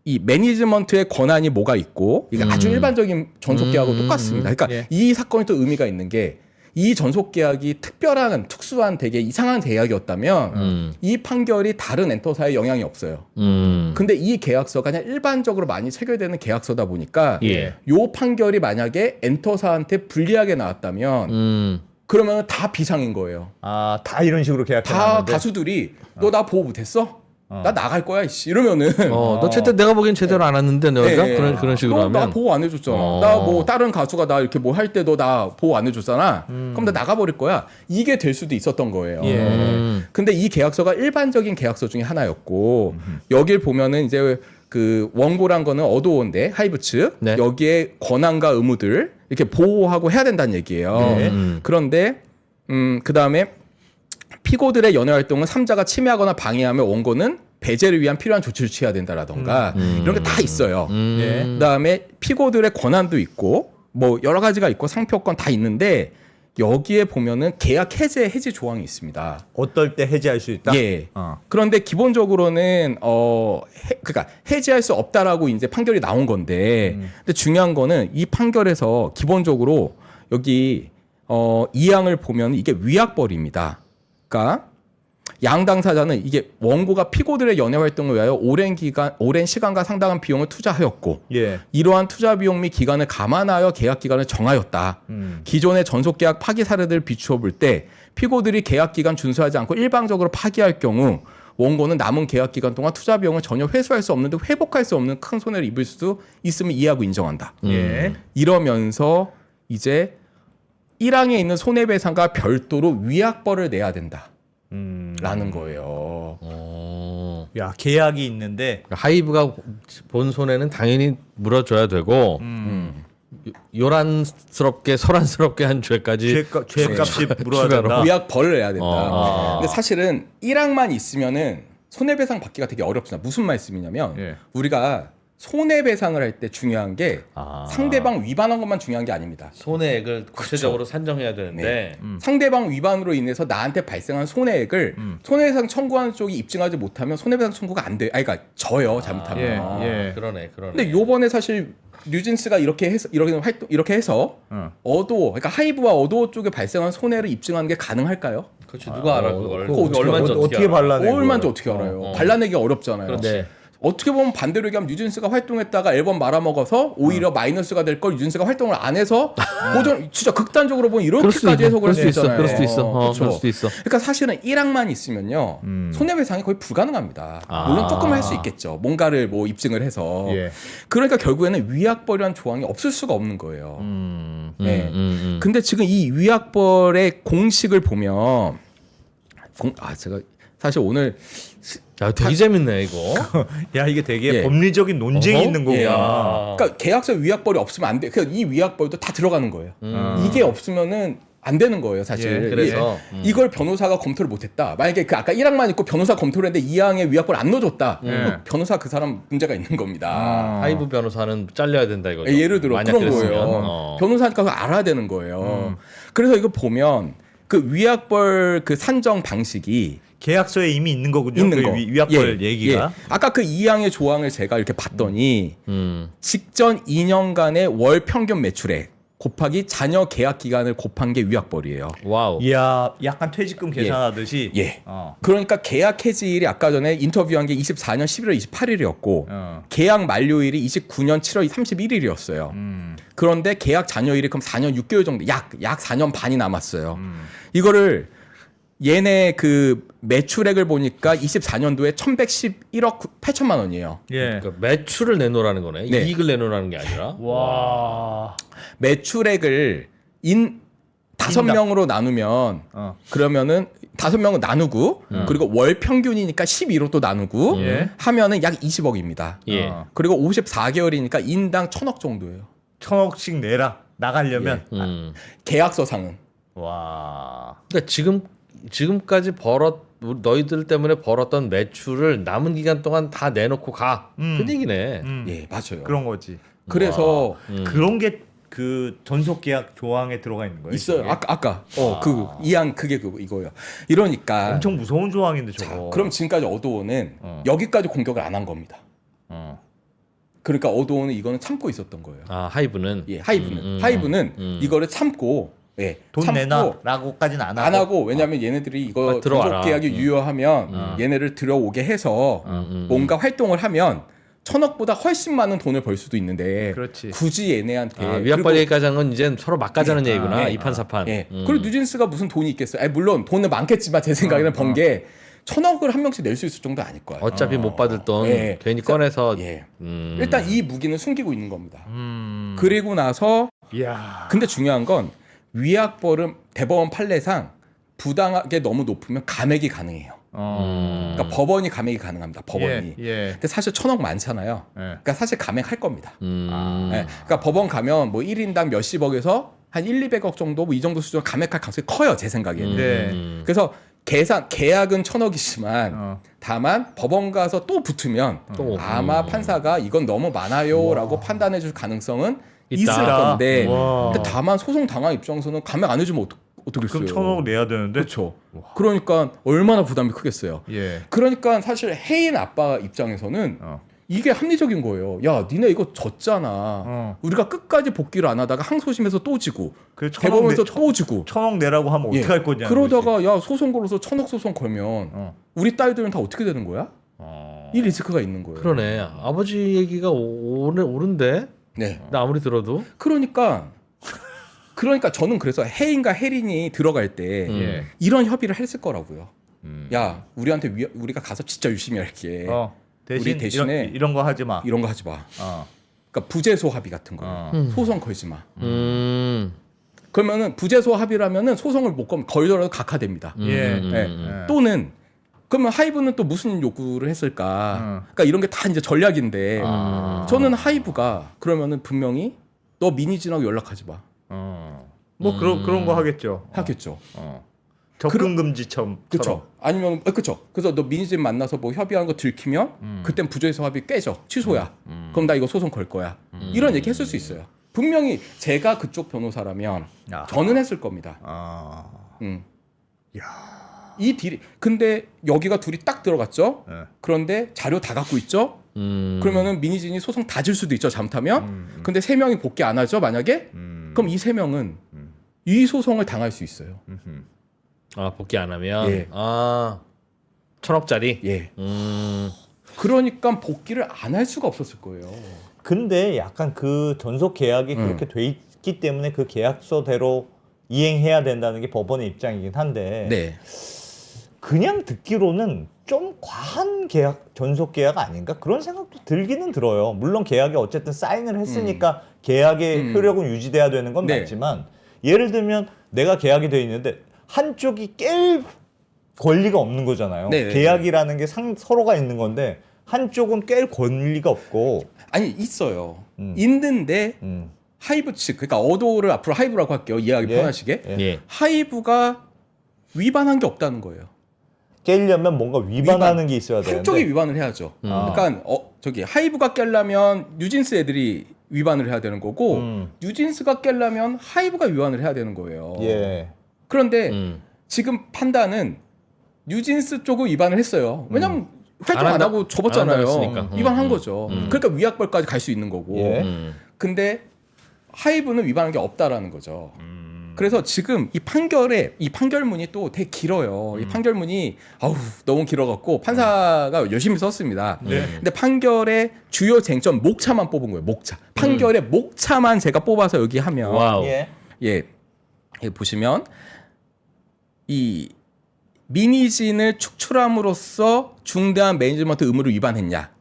이 매니지먼트의 권한이 뭐가 있고 이게 아주 일반적인 전속 계약하고 똑같습니다. 그러니까 예. 이 사건이 또 의미가 있는 게 이 전속 계약이 특수한 되게 이상한 계약이었다면 이 판결이 다른 엔터사에 영향이 없어요. 근데 이 계약서가 그냥 일반적으로 많이 체결되는 계약서다 보니까 예. 요 판결이 만약에 엔터사한테 불리하게 나왔다면 그러면 다 비상인 거예요. 다 이런 식으로 다 계약했는데. 가수들이 너 나 보호 못했어? 나 나갈 거야 이씨 이러면은 너 제때 내가 보기엔 제대로 안 왔는데 너가 예, 그런 식으로 너 하면 나 보호 안 해줬잖아. 나 뭐 다른 가수가 나 이렇게 뭐 할 때 너 나 보호 안 해줬잖아. 그럼 나 나가버릴 거야. 이게 될 수도 있었던 거예요. 예. 근데 이 계약서가 일반적인 계약서 중에 하나였고 여길 보면은 이제 그 원고란 거는 어도어인데 하이브 측 네. 여기에 권한과 의무들 이렇게 보호하고 해야 된다는 얘기예요. 그런데 그 다음에 피고들의 연애 활동은 3자가 침해하거나 방해하면 원고는 배제를 위한 필요한 조치를 취해야 된다라던가 이런 게 다 있어요. 예. 그다음에 피고들의 권한도 있고 뭐 여러 가지가 있고 상표권 다 있는데 여기에 보면은 계약 해지 조항이 있습니다. 어떨 때 해지할 수 있다? 예. 어. 그런데 기본적으로는 그러니까 해지할 수 없다라고 이제 판결이 나온 건데 근데 중요한 거는 이 판결에서 기본적으로 여기 이 항을 보면 이게 위약벌입니다. 그러니까 양 당사자는 이게 원고가 피고들의 연애 활동을 위하여 오랜 시간과 상당한 비용을 투자하였고 예. 이러한 투자 비용 및 기간을 감안하여 계약 기간을 정하였다. 기존의 전속 계약 파기 사례들을 비추어 볼 때 피고들이 계약 기간 준수하지 않고 일방적으로 파기할 경우 원고는 남은 계약 기간 동안 투자 비용을 전혀 회수할 수 없는데 회복할 수 없는 큰 손해를 입을 수도 있음을 이해하고 인정한다. 예. 이러면서 이제 1항에 있는 손해배상과 별도로 위약벌을 내야 된다. 라는 거예요. 야, 계약이 있는데 하이브가 본 손해는 당연히 물어줘야 되고 요란스럽게 소란스럽게 한 죄까지 죄값이 물어야 추가로. 된다. 위약벌을 내야 된다. 근데 사실은 1항만 있으면은 손해배상 받기가 되게 어렵습니다. 무슨 말씀이냐면 예. 우리가 손해배상을 할 때 중요한 게 상대방 위반한 것만 중요한 게 아닙니다. 손해액을 구체적으로 산정해야 되는데 상대방 위반으로 인해서 나한테 발생한 손해액을 손해배상 청구하는 쪽이 입증하지 못하면 손해배상 청구가 안 돼. 그러니까 져요 잘못하면. 예. 그러네. 근데 요번에 사실 뉴진스가 이렇게 해서 그러니까 하이브와 어도어 쪽에 발생한 손해를 입증하는 게 가능할까요? 그렇지 누가 알아 그걸? 그거 그거 얼마인지 어떻게 알아? 발라내? 얼마인지 어떻게 알아요? 발라내기 어렵잖아요. 네. 어떻게 보면 반대로 얘기하면 뉴진스가 활동했다가 앨범 말아먹어서 오히려 마이너스가 될 걸 뉴진스가 활동을 안 해서 보전 진짜 극단적으로 보면 이렇게까지 해석을 할 수 있잖아요. 그럴 수도 있어. 그렇죠. 그럴 수도 있어. 그러니까 사실은 1항만 있으면요 손해배상이 거의 불가능합니다. 물론 조금 할 수 있겠죠. 뭔가를 뭐 입증을 해서. 예. 그러니까 결국에는 위약벌이라는 조항이 없을 수가 없는 거예요. 네. 근데 지금 이 위약벌의 공식을 보면 제가 사실 오늘 야, 되게 재밌네 이거. 야, 이게 되게 예. 법리적인 논쟁이 어허? 있는 거구나. 예. 아. 그러니까 계약서 위약벌이 없으면 안 돼. 그러니까 이 위약벌도 다 들어가는 거예요. 이게 없으면은 안 되는 거예요, 사실. 예, 그래서 이걸 변호사가 검토를 못했다. 만약에 그 아까 1항만 있고 변호사 검토를 했는데 2항에 위약벌 안 넣어줬다. 그럼 변호사 그 사람 문제가 있는 겁니다. 하이브 변호사는 잘려야 된다 이거. 예를 들어 만약 그런 그랬으면. 거예요. 변호사니까 그거 알아야 되는 거예요. 그래서 이거 보면 그 위약벌 그 산정 방식이 계약서에 이미 있는 거군요. 있는 그 거. 위약벌 예, 얘기가. 예. 아까 그 2항의 조항을 제가 이렇게 봤더니 직전 2년간의 월 평균 매출액 곱하기 자녀 계약 기간을 곱한 게 위약벌이에요. 와우. 이야, 약간 퇴직금 계산하듯이. 예. 그러니까 계약 해지일이 아까 전에 인터뷰한 게 24년 11월 28일이었고 계약 만료일이 29년 7월 31일이었어요. 그런데 계약 잔여일이 그럼 4년 6개월 정도 약 4년 반이 남았어요. 이거를 얘네 그 매출액을 보니까 24년도에 1,111억 8천만 원이에요. 예. 그러니까 매출을 내놓으라는 거네. 네. 이익을 내놓으라는 게 아니라. 와. 매출액을 5명으로 나누면 그러면은 5명을 나누고 그리고 월 평균이니까 12로 또 나누고 예. 하면은 약 20억입니다. 예. 그리고 54개월이니까 인당 1,000억 정도예요. 1,000억씩 내라. 나가려면. 계약서상은. 와. 그러니까 지금까지 너희들 때문에 벌었던 매출을 남은 기간 동안 다 내놓고 가. 그 얘기네. 예, 맞아요. 그런 거지. 그래서 그런 게 그 전속 계약 조항에 들어가 있는 거예요. 있어요. 이게? 아까 그 이항 그게 이거예요. 이러니까 엄청 무서운 조항인데 자, 저거. 그럼 지금까지 어도어는 여기까지 공격을 안 한 겁니다. 그러니까 어도어는 이거는 참고 있었던 거예요. 아 하이브는. 예, 하이브는 이거를 참고 돈 참고 내놔라고까지는 안 하고. 안 하고 왜냐하면 얘네들이 이거 들어와라. 전속 계약이 유효하면 얘네를 들어오게 해서 뭔가 활동을 하면 1,000억보다 훨씬 많은 돈을 벌 수도 있는데 그렇지. 굳이 얘네한테 위약벌 얘기까지 한 건 이제 서로 막가자는 얘기구나. 예. 이판사판. 예. 그리고 뉴진스가 무슨 돈이 있겠어요? 물론 돈은 많겠지만 제 생각에는 번 게 1,000억을 한 명씩 낼 수 있을 정도 아닐 거예요. 어차피 못 받을 돈 예. 괜히 꺼내서. 예. 일단 이 무기는 숨기고 있는 겁니다. 그리고 나서 이야. 근데 중요한 건 위약벌은 대법원 판례상 부당하게 너무 높으면 감액이 가능해요. 그러니까 법원이 감액이 가능합니다. 법원이. 예. 근데 사실 1,000억 많잖아요. 예. 그러니까 사실 감액할 겁니다. 아. 네. 그러니까 법원 가면 뭐 1인당 몇십억에서 한 1, 200억 정도 뭐 이 정도 수준 감액할 가능성이 커요. 제 생각에는. 네. 그래서 계약은 1,000억이지만 다만 법원 가서 또 붙으면 또. 아마 판사가 이건 너무 많아요라고 판단해 줄 가능성은 있다. 있을 건데 와. 근데 다만 소송 당한 입장에서는 감액 안 해주면 어떻겠어요. 그럼 1,000억 내야 되는데. 그렇죠. 그러니까 얼마나 부담이 크겠어요. 예. 그러니까 사실 해인 아빠 입장에서는 이게 합리적인 거예요. 야, 니네 이거 졌잖아. 우리가 끝까지 복귀를 안 하다가 항소심에서 또 지고 그 1,000억 대법원에서 또 지고 1,000억 내라고 하면 어떻게 예. 할 거냐. 그러다가 야 소송 걸어서 1,000억 소송 걸면 우리 딸들은 다 어떻게 되는 거야? 이 리스크가 있는 거예요. 그러네. 아버지 얘기가 옳은데. 네. 나 아무리 들어도. 그러니까 저는 그래서 해인과 혜린이 들어갈 때 예. 이런 협의를 했을 거라고요. 야, 우리한테 우리가 가서 진짜 열심히 할게. 대신 우리 대신에 이런 거 하지 마. 이런 거 하지 마. 어. 그러니까 부재소 합의 같은 거. 소송 걸지 마. 그러면은 부재소 합의라면은 소송을 못 걸더라도 각하됩니다. 예. 네. 또는 그러면 하이브는 또 무슨 요구를 했을까? 그러니까 이런 게 다 이제 전략인데 저는 하이브가 그러면은 분명히 너 미니진하고 연락하지 마. 뭐 그런 거 하겠죠. 하겠죠. 접근 금지처럼. 그렇죠. 아니면 그렇죠. 그래서 너 미니진 만나서 뭐 협의하는 거 들키면 그땐 부재소 합의 깨져. 취소야. 그럼 나 이거 소송 걸 거야. 이런 얘기 했을 수 있어요. 분명히 제가 그쪽 변호사라면 야. 저는 했을 겁니다. 아. 이 딜이 근데 여기가 둘이 딱 들어갔죠. 네. 그런데 자료 다 갖고 있죠. 그러면은 미니진이 소송 다 질 수도 있죠. 잘못하면. 근데 3명이 복귀 안 하죠. 만약에 그럼 이 3명은 이 소송을 당할 수 있어요. 아 복귀 안 하면. 예. 아 1,000억짜리. 예. 그러니까 복귀를 안 할 수가 없었을 거예요. 근데 약간 그 전속 계약이 그렇게 돼 있기 때문에 그 계약서대로 이행해야 된다는 게 법원의 입장이긴 한데 네. 그냥 듣기로는 좀 과한 계약 전속 계약 아닌가 그런 생각도 들기는 들어요. 물론 계약에 어쨌든 사인을 했으니까 계약의 효력은 유지돼야 되는 건 네. 맞지만 예를 들면 내가 계약이 돼 있는데 한쪽이 깰 권리가 없는 거잖아요. 네, 네, 계약이라는 게 서로가 있는 건데 한쪽은 깰 권리가 없고 아니 있어요. 있는데 하이브 측 그러니까 어도를 앞으로 하이브라고 할게요. 이해하기 예. 편하시게. 예. 하이브가 위반한 게 없다는 거예요. 깨려면 뭔가 위반하는 게 있어야 되는데 한쪽이 위반을 해야죠. 그러니까 저기 하이브가 깰려면 뉴진스 애들이 위반을 해야 되는 거고 뉴진스가 깰려면 하이브가 위반을 해야 되는 거예요. 예. 그런데 지금 판단은 뉴진스 쪽은 위반을 했어요. 왜냐면 활동 안 하고 안 접었잖아요. 한다고 했으니까. 위반한 거죠. 그러니까 위약벌까지 갈 수 있는 거고. 예. 근데 하이브는 위반한 게 없다라는 거죠. 그래서 지금 이 판결문이 또 되게 길어요. 이 판결문이 너무 길어갖고 판사가 열심히 썼습니다. 근데 판결의 주요 쟁점 목차만 뽑은 거예요. 목차. 판결의 목차만 제가 뽑아서 여기 하면 와우. 예. 예, 여기 보시면 이 미니진을 축출함으로써 중대한 매니지먼트 의무를 위반했냐?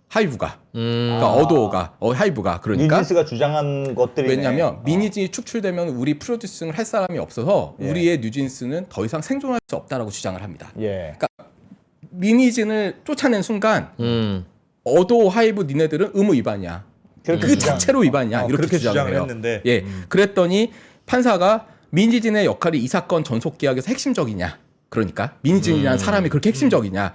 하이브가. 그러니까 어도어가 하이브가 그러니까 뉴진스가 주장한 것들이 왜냐하면 미니진이 축출되면 우리 프로듀싱을 할 사람이 없어서 예. 우리의 뉴진스는 더 이상 생존할 수 없다라고 주장을 합니다. 예. 미니진을 쫓아낸 순간 어도 하이브 니네들은 의무 위반이야. 그렇게 그 주장- 자체로 위반이야. 이렇게 그렇게 주장을 주장을 해요. 했는데 예, 그랬더니 판사가 미니진의 역할이 이 사건 전속 계약에서 핵심적이냐? 그러니까 미니진이라는 사람이 그렇게 핵심적이냐?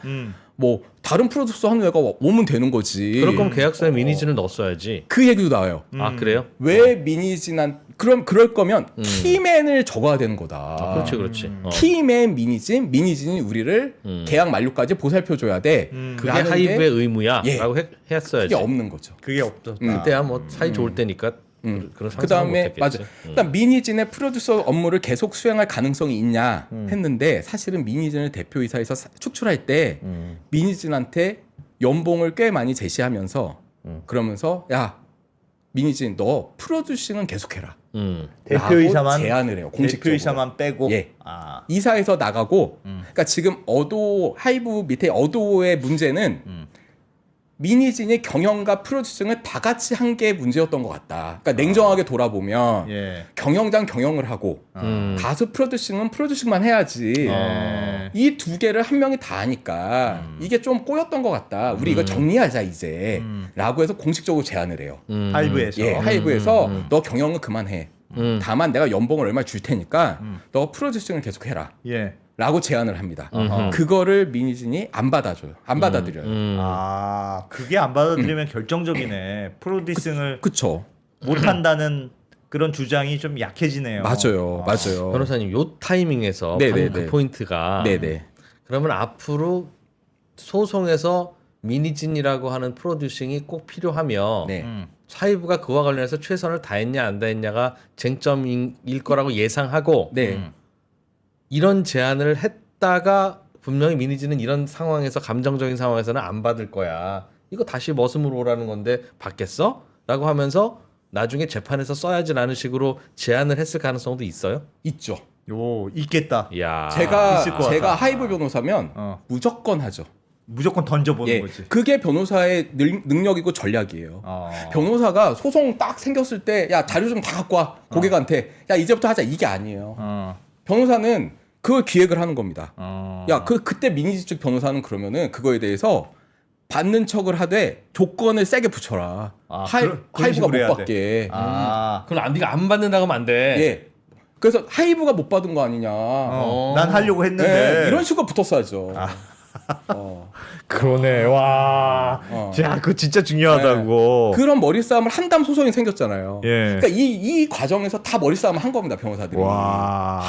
뭐 다른 프로듀서 하는 애가 오면 되는 거지. 그럴 거면 계약서에 미니진을 넣었어야지. 그 얘기도 나와요. 아 그래요? 왜 미니진한 그럴 거면 키맨을 적어야 되는 거다. 그렇지 그렇지. 키맨 미니진이 우리를 계약 만료까지 보살펴 줘야 돼. 그게 라는 하이브의 게 의무야라고 예. 했어야지. 그게 없는 거죠. 그게 없었다. 그때야 뭐 사이 좋을 때니까 그런 상상을 그 다음에 못했겠지. 맞아. 일단 미니진의 프로듀서 업무를 계속 수행할 가능성이 있냐 했는데 사실은 미니진을 대표이사에서 축출할 때 미니진한테 연봉을 꽤 많이 제시하면서 그러면서 야 미니진 너 프로듀싱은 계속해라. 대표이사만 라고 제안을 해요. 공식적으로. 대표이사만 빼고 예. 아. 이사에서 나가고 그러니까 지금 어도 하이브 밑에 어도의 문제는 미니진이 경영과 프로듀싱을 다 같이 한 게 문제였던 것 같다. 그러니까 냉정하게 돌아보면 예. 경영장 경영을 하고 가수 프로듀싱은 프로듀싱만 해야지. 이 두 개를 한 명이 다 하니까 이게 좀 꼬였던 것 같다. 우리 이거 정리하자 이제. 라고 해서 공식적으로 제안을 해요. 하이브에서. 예, 하이브에서 너 경영은 그만해. 다만 내가 연봉을 얼마 줄 테니까 너 프로듀싱을 계속해라. 예. 라고 제안을 합니다. 그거를 미니진이 안 받아줘요. 안 받아들여요. 아, 그게 안 받아들이면 결정적이네. 프로듀싱을 그쵸. 못 한다는 그런 주장이 좀 약해지네요. 맞아요. 맞아요. 변호사님 요 타이밍에서 네네네. 방금 그 포인트가 네네. 그러면 앞으로 소송에서 미니진이라고 하는 프로듀싱이 꼭 필요하며 네. 사이브가 그와 관련해서 최선을 다했냐 안 다했냐가 쟁점일 거라고 예상하고 네. 이런 제안을 했다가 분명히 미니지는 이런 상황에서 감정적인 상황에서는 안 받을 거야. 이거 다시 머슴으로 오라는 건데 받겠어? 라고 하면서 나중에 재판에서 써야지라는 식으로 제안을 했을 가능성도 있어요? 있죠. 요 있겠다. 야. 있을 것 제가 같아. 하이브 변호사면 무조건 하죠. 무조건 던져보는 예, 거지. 그게 변호사의 능력이고 전략이에요. 어. 변호사가 소송 딱 생겼을 때 야 자료 좀 다 갖고 와 고객한테 야 이제부터 하자 이게 아니에요. 변호사는 그 기획을 하는 겁니다. 야 그때 미니지 쪽 변호사는 그러면은 그거에 대해서 받는 척을 하되 조건을 세게 붙여라. 아, 그런 하이브가 식으로 해야 못 돼. 받게. 아, 그럼 네가 안 받는다고 하면 안 돼. 예. 그래서 하이브가 못 받은 거 아니냐. 난 하려고 했는데. 예, 이런 식으로 붙었어야죠. 그러네. 와. 자, 그거 진짜 중요하다고. 그런 머리싸움을 한담 소송이 생겼잖아요. 예. 그러니까 이 과정에서 다 머리싸움을 한 겁니다, 변호사들이. 와.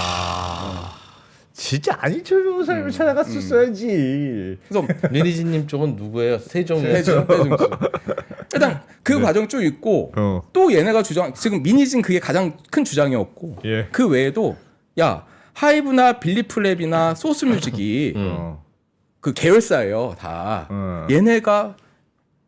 진짜 안희철 변호사님을 찾아갔었어야지. 그래서 미니지님 쪽은 누구예요? 세종이요. 해줘. 일단 그 과정 쭉 있고 어. 또 얘네가 지금 미니진 그게 가장 큰 주장이었고 예. 그 외에도 야 하이브나 빌리플랩이나 소스뮤직이 그 계열사예요 다. 얘네가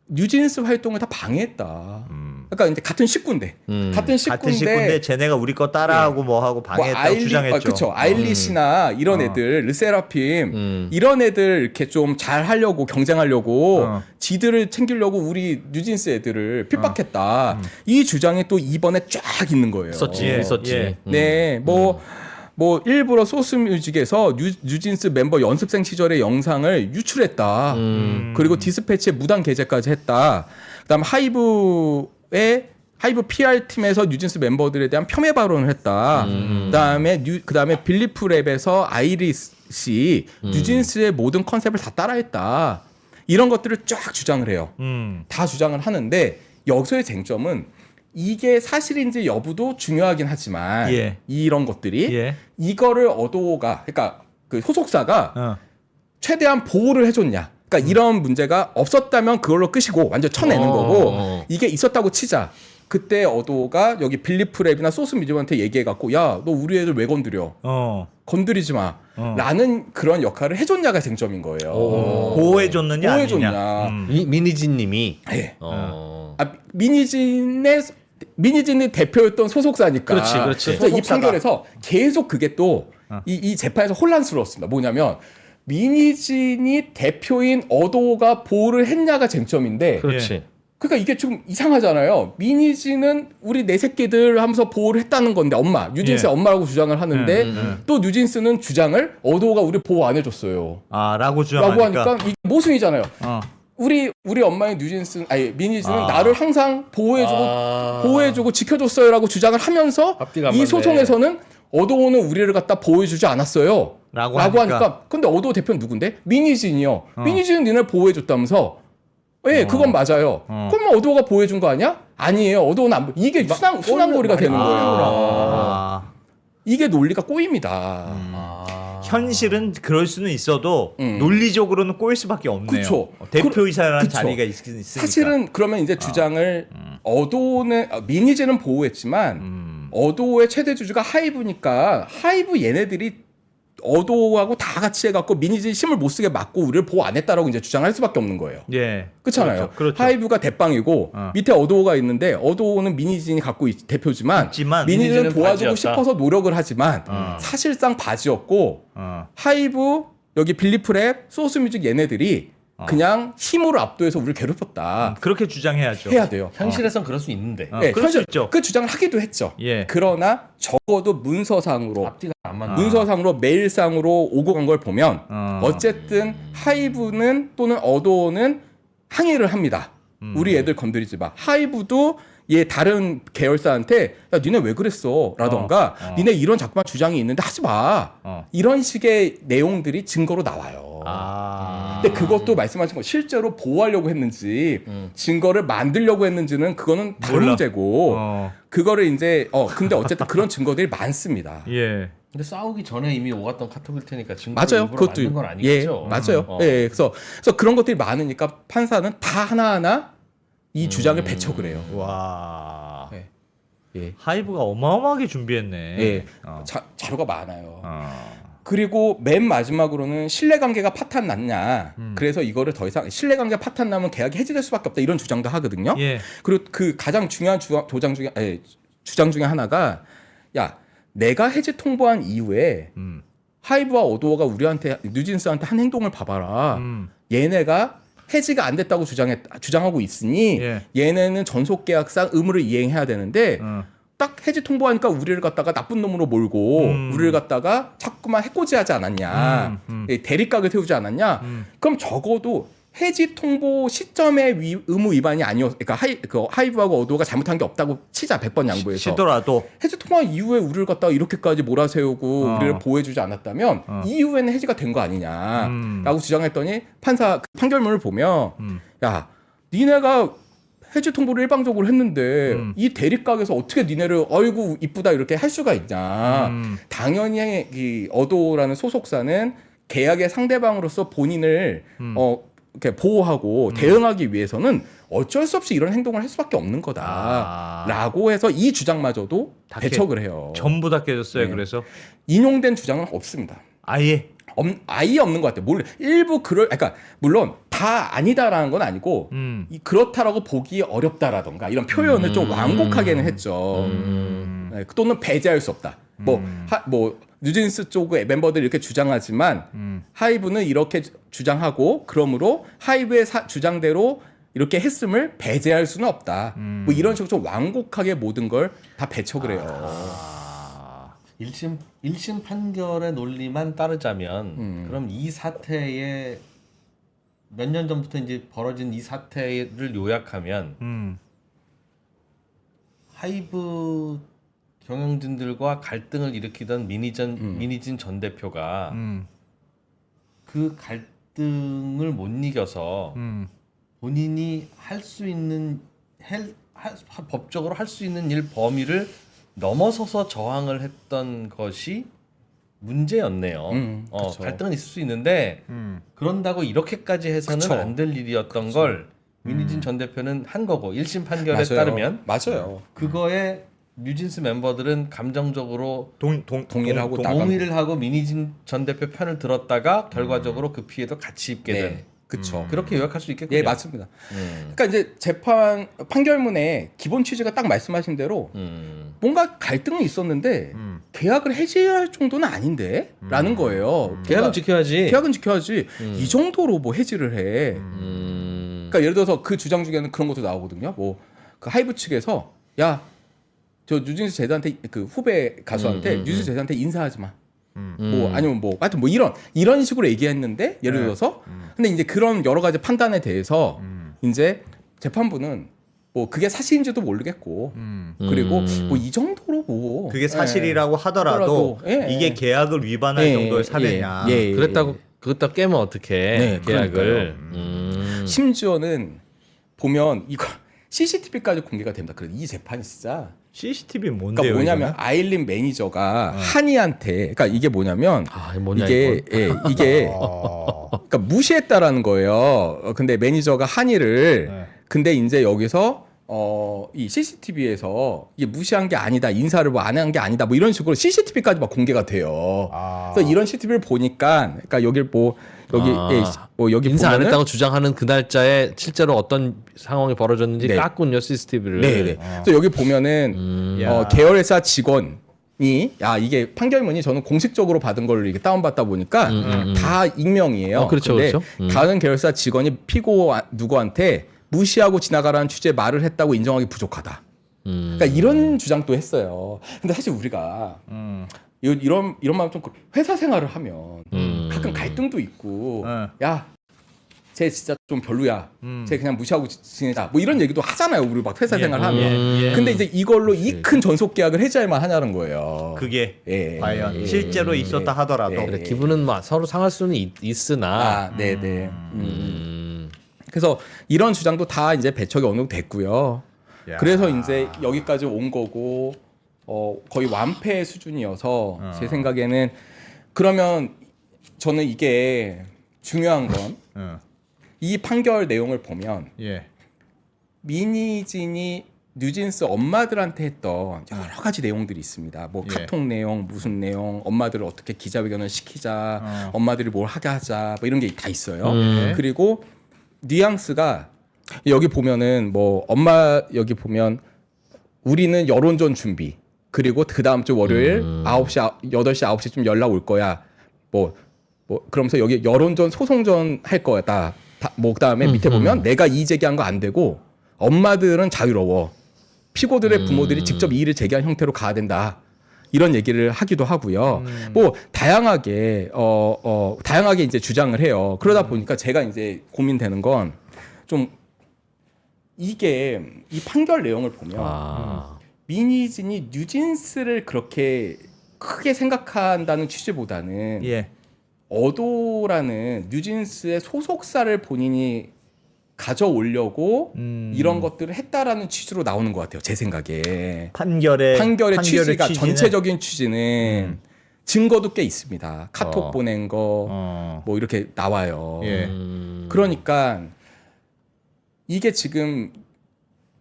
뉴진스 활동을 다 방해했다. 그러니까 이제 같은 식구인데 같은 식구인데 쟤네가 우리 거 따라하고 뭐 하고 방해했다고 주장했죠. 그렇죠. 아일리시나 이런 애들, 르세라핌 이런 애들 이렇게 좀 잘 하려고 경쟁하려고 지들을 챙기려고 우리 뉴진스 애들을 핍박했다. 이 주장이 또 이번에 쫙 있는 거예요. 있었지. 예. 네, 뭐 일부러 소스뮤직에서 뉴진스 멤버 연습생 시절의 영상을 유출했다. 그리고 디스패치에 무단 게재까지 했다. 그다음 하이브 PR 팀에서 뉴진스 멤버들에 대한 폄훼 발언을 했다. 그다음에 빌리프랩에서 아이리시 뉴진스의 모든 컨셉을 다 따라했다. 이런 것들을 쫙 주장을 해요. 다 주장을 하는데 여기서의 쟁점은 이게 사실인지 여부도 중요하긴 하지만 예. 이런 것들이 예. 이거를 어도가 그러니까 그 소속사가 최대한 보호를 해줬냐. 그러니까 이런 문제가 없었다면 그걸로 끝이고 완전 쳐내는 거고 이게 있었다고 치자. 그때 어도가 여기 빌리프랩이나 소스뮤직한테 얘기해갖고 야 너 우리 애들 왜 건드려? 건드리지 마. 라는 그런 역할을 해줬냐가 쟁점인 거예요. 보호해줬느냐 보호해줬냐. 아니냐. 미니진님이. 예. 미니진이 대표였던 소속사니까. 그렇지. 그래서 이 판결에서 계속 그게 또 이 재판에서 혼란스러웠습니다. 뭐냐면 미니진이 대표인 어도가 보호를 했냐가 쟁점인데. 그렇지. 그러니까 이게 좀 이상하잖아요. 미니진은 우리 내 새끼들 하면서 보호를 했다는 건데 엄마, 뉴진스의 엄마라고 주장을 하는데 또 뉴진스는 주장을 어도가 우리 보호 안 해줬어요. 라고 주장하니까. 라고 하니까 이게 모순이잖아요. 우리 엄마의 미니진은 나를 항상 보호해주고 지켜줬어요라고 주장을 하면서 앞뒤가 안 이 맞네. 소송에서는 어도는 우리를 갖다 보호해주지 않았어요. 라고 하니까 근데 어도 대표는 누군데? 미니진이요. 미니진은 니네 보호해줬다면서. 예, 그건 맞아요. 그럼 어도가 보호해준 거 아니야? 아니에요. 어도는 이게 순환고리가 되는 거예요. 이게 논리가 꼬입니다. 현실은 그럴 수는 있어도 논리적으로는 꼬일 수밖에 없네요. 그쵸. 대표이사라는 그쵸. 자리가 있으니까. 사실은 그러면 이제 주장을 어도는 미니지는 보호했지만 어도의 최대 주주가 하이브니까 하이브 얘네들이 어도하고 다 같이 해갖고 미니지 힘을 못 쓰게 막고 우리를 보호 안 했다라고 이제 주장할 수밖에 없는 거예요. 예. 그렇잖아요. 그렇죠. 하이브가 대빵이고 밑에 어도가 있는데 어도는 미니진이 갖고 대표지만 미니진은 미니진은 도와주고 바지였다. 싶어서 노력을 하지만 사실상 바지였고 하이브 여기 빌리프랩 소스뮤직 얘네들이 그냥 힘으로 압도해서 우리를 괴롭혔다. 그렇게 주장해야죠. 해야 돼요. 현실에선 그럴 수 있는데 네, 그럴 수 있죠. 그 주장을 하기도 했죠. 예. 그러나 적어도 문서상으로 앞뒤가 안 맞는. 문서상으로 메일상으로 오고 간 걸 보면 어쨌든 하이브는 또는 어도어는 항의를 합니다. 우리 애들 건드리지 마. 하이브도 얘 다른 계열사한테 야 니네 왜 그랬어? 라던가 니네 이런 자꾸만 주장이 있는데 하지 마. 이런 식의 내용들이 증거로 나와요. 근데 그것도 말씀하신 거 실제로 보호하려고 했는지 증거를 만들려고 했는지는 그거는 다른 몰라. 문제고 어. 그거를 이제 근데 어쨌든 그런 증거들이 많습니다. 예. 근데 싸우기 전에 이미 오갔던 카톡일 테니까 증거 맞아요. 일부러 그것도 만든 건 아니겠죠. 예, 맞아요. 예, 그래서 그런 것들이 많으니까 판사는 다 하나하나 이 주장을 배척을 해요. 와. 예. 예. 하이브가 어마어마하게 준비했네. 예. 어. 자료가 많아요. 어. 그리고 맨 마지막으로는 신뢰관계가 파탄 났냐. 그래서 이거를 더 이상 신뢰관계가 파탄 나면 계약이 해지될 수밖에 없다. 이런 주장도 하거든요. 예. 그리고 그 가장 중요한 주장 중에 하나가 야 내가 해지 통보한 이후에 하이브와 어도어가 우리한테 뉴진스한테 한 행동을 봐봐라. 얘네가 해지가 안 됐다고 주장하고 있으니 예. 얘네는 전속 계약상 의무를 이행해야 되는데 어. 딱 해지 통보하니까 우리를 갖다가 나쁜 놈으로 몰고 우리를 갖다가 자꾸만 해코지하지 않았냐, 대립각을 세우지 않았냐. 그럼 적어도 해지 통보 시점의 의무 위반이 그러니까 하이브하고 어도어가 잘못한 게 없다고 치자 100번 양보해서. 치더라도 해지 통보한 이후에 우리를 갖다가 이렇게까지 몰아세우고 우리를 보호해주지 않았다면 이후에는 해지가 된 거 아니냐라고 주장했더니 판사 그 판결문을 보면 야 니네가 해지 통보를 일방적으로 했는데 이 대립각에서 어떻게 니네를 어이구 이쁘다 이렇게 할 수가 있냐. 당연히 이 어도라는 소속사는 계약의 상대방으로서 본인을 이렇게 보호하고 대응하기 위해서는 어쩔 수 없이 이런 행동을 할 수밖에 없는 거다라고 해서 이 주장마저도 다 배척을 해요. 전부 다 깨졌어요. 네. 그래서 인용된 주장은 없습니다. 아예 아예 없는 것 같아요. 물론 일부 그러니까 물론 다 아니다라는 건 아니고 그렇다라고 보기 어렵다라던가 이런 표현을 좀 완곡하게는 했죠. 네, 또는 배제할 수 없다. 뭐 뉴진스 쪽의 멤버들이 이렇게 주장하지만 하이브는 이렇게 주장하고 그러므로 하이브의 주장대로 이렇게 했음을 배제할 수는 없다. 뭐 이런 식으로 좀 완곡하게 모든 걸 다 배척을 해요. 1심 판결의 논리만 따르자면 그럼 이 사태에 몇 년 전부터 이제 벌어진 이 사태를 요약하면 하이브 경영진들과 갈등을 일으키던 민희진 전 대표가 그 갈등을 못 이겨서 본인이 할 수 있는 법적으로 할 수 있는 일 범위를 넘어서서 저항을 했던 것이 문제였네요. 그쵸. 갈등은 있을 수 있는데 그런다고 이렇게까지 해서는 그쵸. 안 될 일이었던 걸 민희진 전 대표는 한 거고 1심 판결에 맞아요. 따르면 맞아요. 그거에 뉴진스 멤버들은 감정적으로 동의를 하고 동의를 하고 민희진 전 대표 편을 들었다가 결과적으로 그 피해도 같이 입게 된 네, 그렇죠. 그렇게 요약할 수 있겠군요. 예, 맞습니다. 그러니까 이제 판결문에 기본 취지가 딱 말씀하신 대로 뭔가 갈등은 있었는데 계약을 해지할 정도는 아닌데라는 거예요. 계약은 지켜야지. 계약은 지켜야지. 이 정도로 뭐 해지를 해. 그러니까 예를 들어서 그 주장 중에는 그런 것도 나오거든요. 뭐 그 하이브 측에서 야, 저 뉴진스 제드한테 그 후배 가수한테 뉴진스 제드한테 인사하지 마. 뭐 아니면 뭐 하여튼 뭐 이런 식으로 얘기했는데 예를 들어서 근데 이제 그런 여러 가지 판단에 대해서 이제 재판부는 뭐 그게 사실인지도 모르겠고 그리고 뭐 이 정도로 뭐 그게 사실이라고 하더라도 예. 이게 계약을 위반할 예, 정도의 예, 사례냐. 예, 예. 그랬다고 깨면 어떡해. 네, 계약을. 심지어는 보면 이거 CCTV까지 공개가 됩니다. 그래 이 재판이 진짜 CCTV 뭔데요? 그러니까 뭐냐면 이거는? 아일린 매니저가 한이한테 그러니까 이게 뭐냐면 뭐냐, 이게 그러니까 무시했다라는 거예요. 근데 매니저가 한이를 근데 이제 여기서 이 CCTV에서 이게 무시한 게 아니다, 인사를 뭐 안 한 게 아니다, 뭐 이런 식으로 CCTV까지 막 공개가 돼요. 그래서 이런 CCTV를 보니까, 그러니까 여기 여기 인사 안 보면은- 했다고 주장하는 그 날짜에 실제로 어떤 상황이 벌어졌는지 네. 깠군요 CCTV를. 네. 그래서 여기 보면은 야. 계열사 직원 야 이게 판결문이 저는 공식적으로 받은 걸 이렇게 다운받다 보니까 다 익명이에요. 그렇죠, 근데 그렇죠. 다른 계열사 직원이 피고 누구한테 무시하고 지나가라는 취지의 말을 했다고 인정하기 부족하다. 그러니까 이런 주장도 했어요. 근데 사실 우리가 이런 마음 좀 회사 생활을 하면 가끔 갈등도 있고 야. 쟤 진짜 좀 별로야. 쟤 그냥 무시하고 지내자. 뭐 이런 얘기도 하잖아요. 우리 막 회사 생활하면. 근데 이제 이걸로 이 큰 전속 계약을 해지할만 하냐는 거예요. 그게 예. 과연 실제로 있었다 하더라도 그래, 기분은 막 서로 상할 수는 있으나 네네. 그래서 이런 주장도 다 이제 배척이 어느 정도 됐고요. 야. 그래서 이제 여기까지 온 거고 거의 완패 수준이어서 제 생각에는 그러면 저는 이게 중요한 건 이 판결 내용을 보면 예. 미니진이 뉴진스 엄마들한테 했던 여러 가지 내용들이 있습니다. 뭐 예. 카톡 내용, 무슨 내용, 엄마들을 어떻게 기자회견을 시키자, 엄마들이 뭘 하게 하자, 뭐 이런 게 다 있어요. 그리고 뉘앙스가 여기 보면은 뭐 엄마 여기 보면 우리는 여론전 준비 그리고 그 다음 주 월요일 8시 9시쯤 연락 올 거야. 뭐 그러면서 여기 여론전 소송전 할 거다. 뭐 그다음에 밑에 보면 내가 이의 제기한 거 안 되고 엄마들은 자유로워. 피고들의 부모들이 직접 이의를 제기한 형태로 가야 된다. 이런 얘기를 하기도 하고요. 뭐 다양하게 다양하게 이제 주장을 해요. 그러다 보니까 제가 이제 고민되는 건 좀 이게 이 판결 내용을 보면 미니진이 뉴진스를 그렇게 크게 생각한다는 취지보다는 예. 어도라는 뉴진스의 소속사를 본인이 가져오려고 이런 것들을 했다라는 취지로 나오는 것 같아요. 제 생각에. 판결의 취지가 취지는? 전체적인 취지는 증거도 꽤 있습니다. 카톡 보낸 거 뭐 이렇게 나와요. 예. 그러니까 이게 지금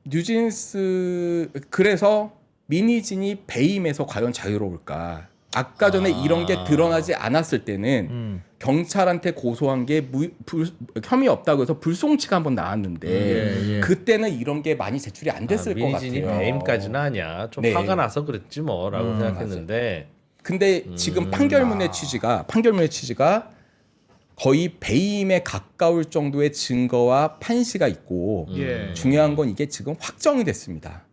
뉴진스 그래서 미니진이 배임에서 과연 자유로울까? 아까 전에 이런 게 드러나지 않았을 때는 경찰한테 고소한 게 혐의 없다고 해서 불송치가 한번 나왔는데 그때는 이런 게 많이 제출이 안 됐을 것 미니진이 같아요. 배임까지는 아니야. 좀 네. 화가 나서 그랬지 뭐라고 생각했는데 근데 지금 판결문의 취지가 거의 배임에 가까울 정도의 증거와 판시가 있고 예. 중요한 건 이게 지금 확정이 됐습니다.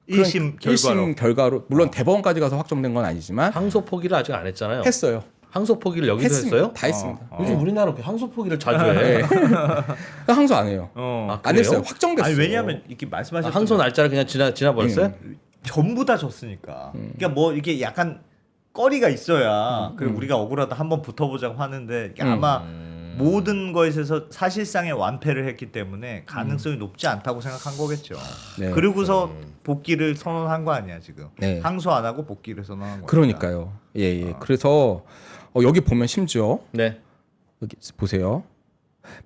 1심 결과로. 1심 결과로 물론 대법원까지 가서 확정된 건 아니지만 항소 포기를 아직 안 했잖아요. 했어요. 항소 포기를 여기도 했습니다. 했어요? 다 했습니다. 요즘 우리나라 그렇게 항소 포기를 자주 해. 항소 안 해요. 아, 안 그래요? 했어요. 확정됐어요. 아니 왜냐하면 이렇게 말씀하셨던 항소 날짜를 그냥 지나 버렸어요? 전부 다 졌으니까. 그러니까 뭐 이게 약간 꺼리가 있어야 그리고 우리가 억울하다 한번 붙어보자고 하는데 이게 아마 모든 거에 있어서 사실상의 완패를 했기 때문에 가능성이 높지 않다고 생각한 거겠죠. 네. 그리고서 복귀를 선언한 거 아니야 지금. 네. 항소 안 하고 복귀를 선언한 거야. 그러니까요. 예. 그래서 여기 보면 심지어 네. 여기 보세요.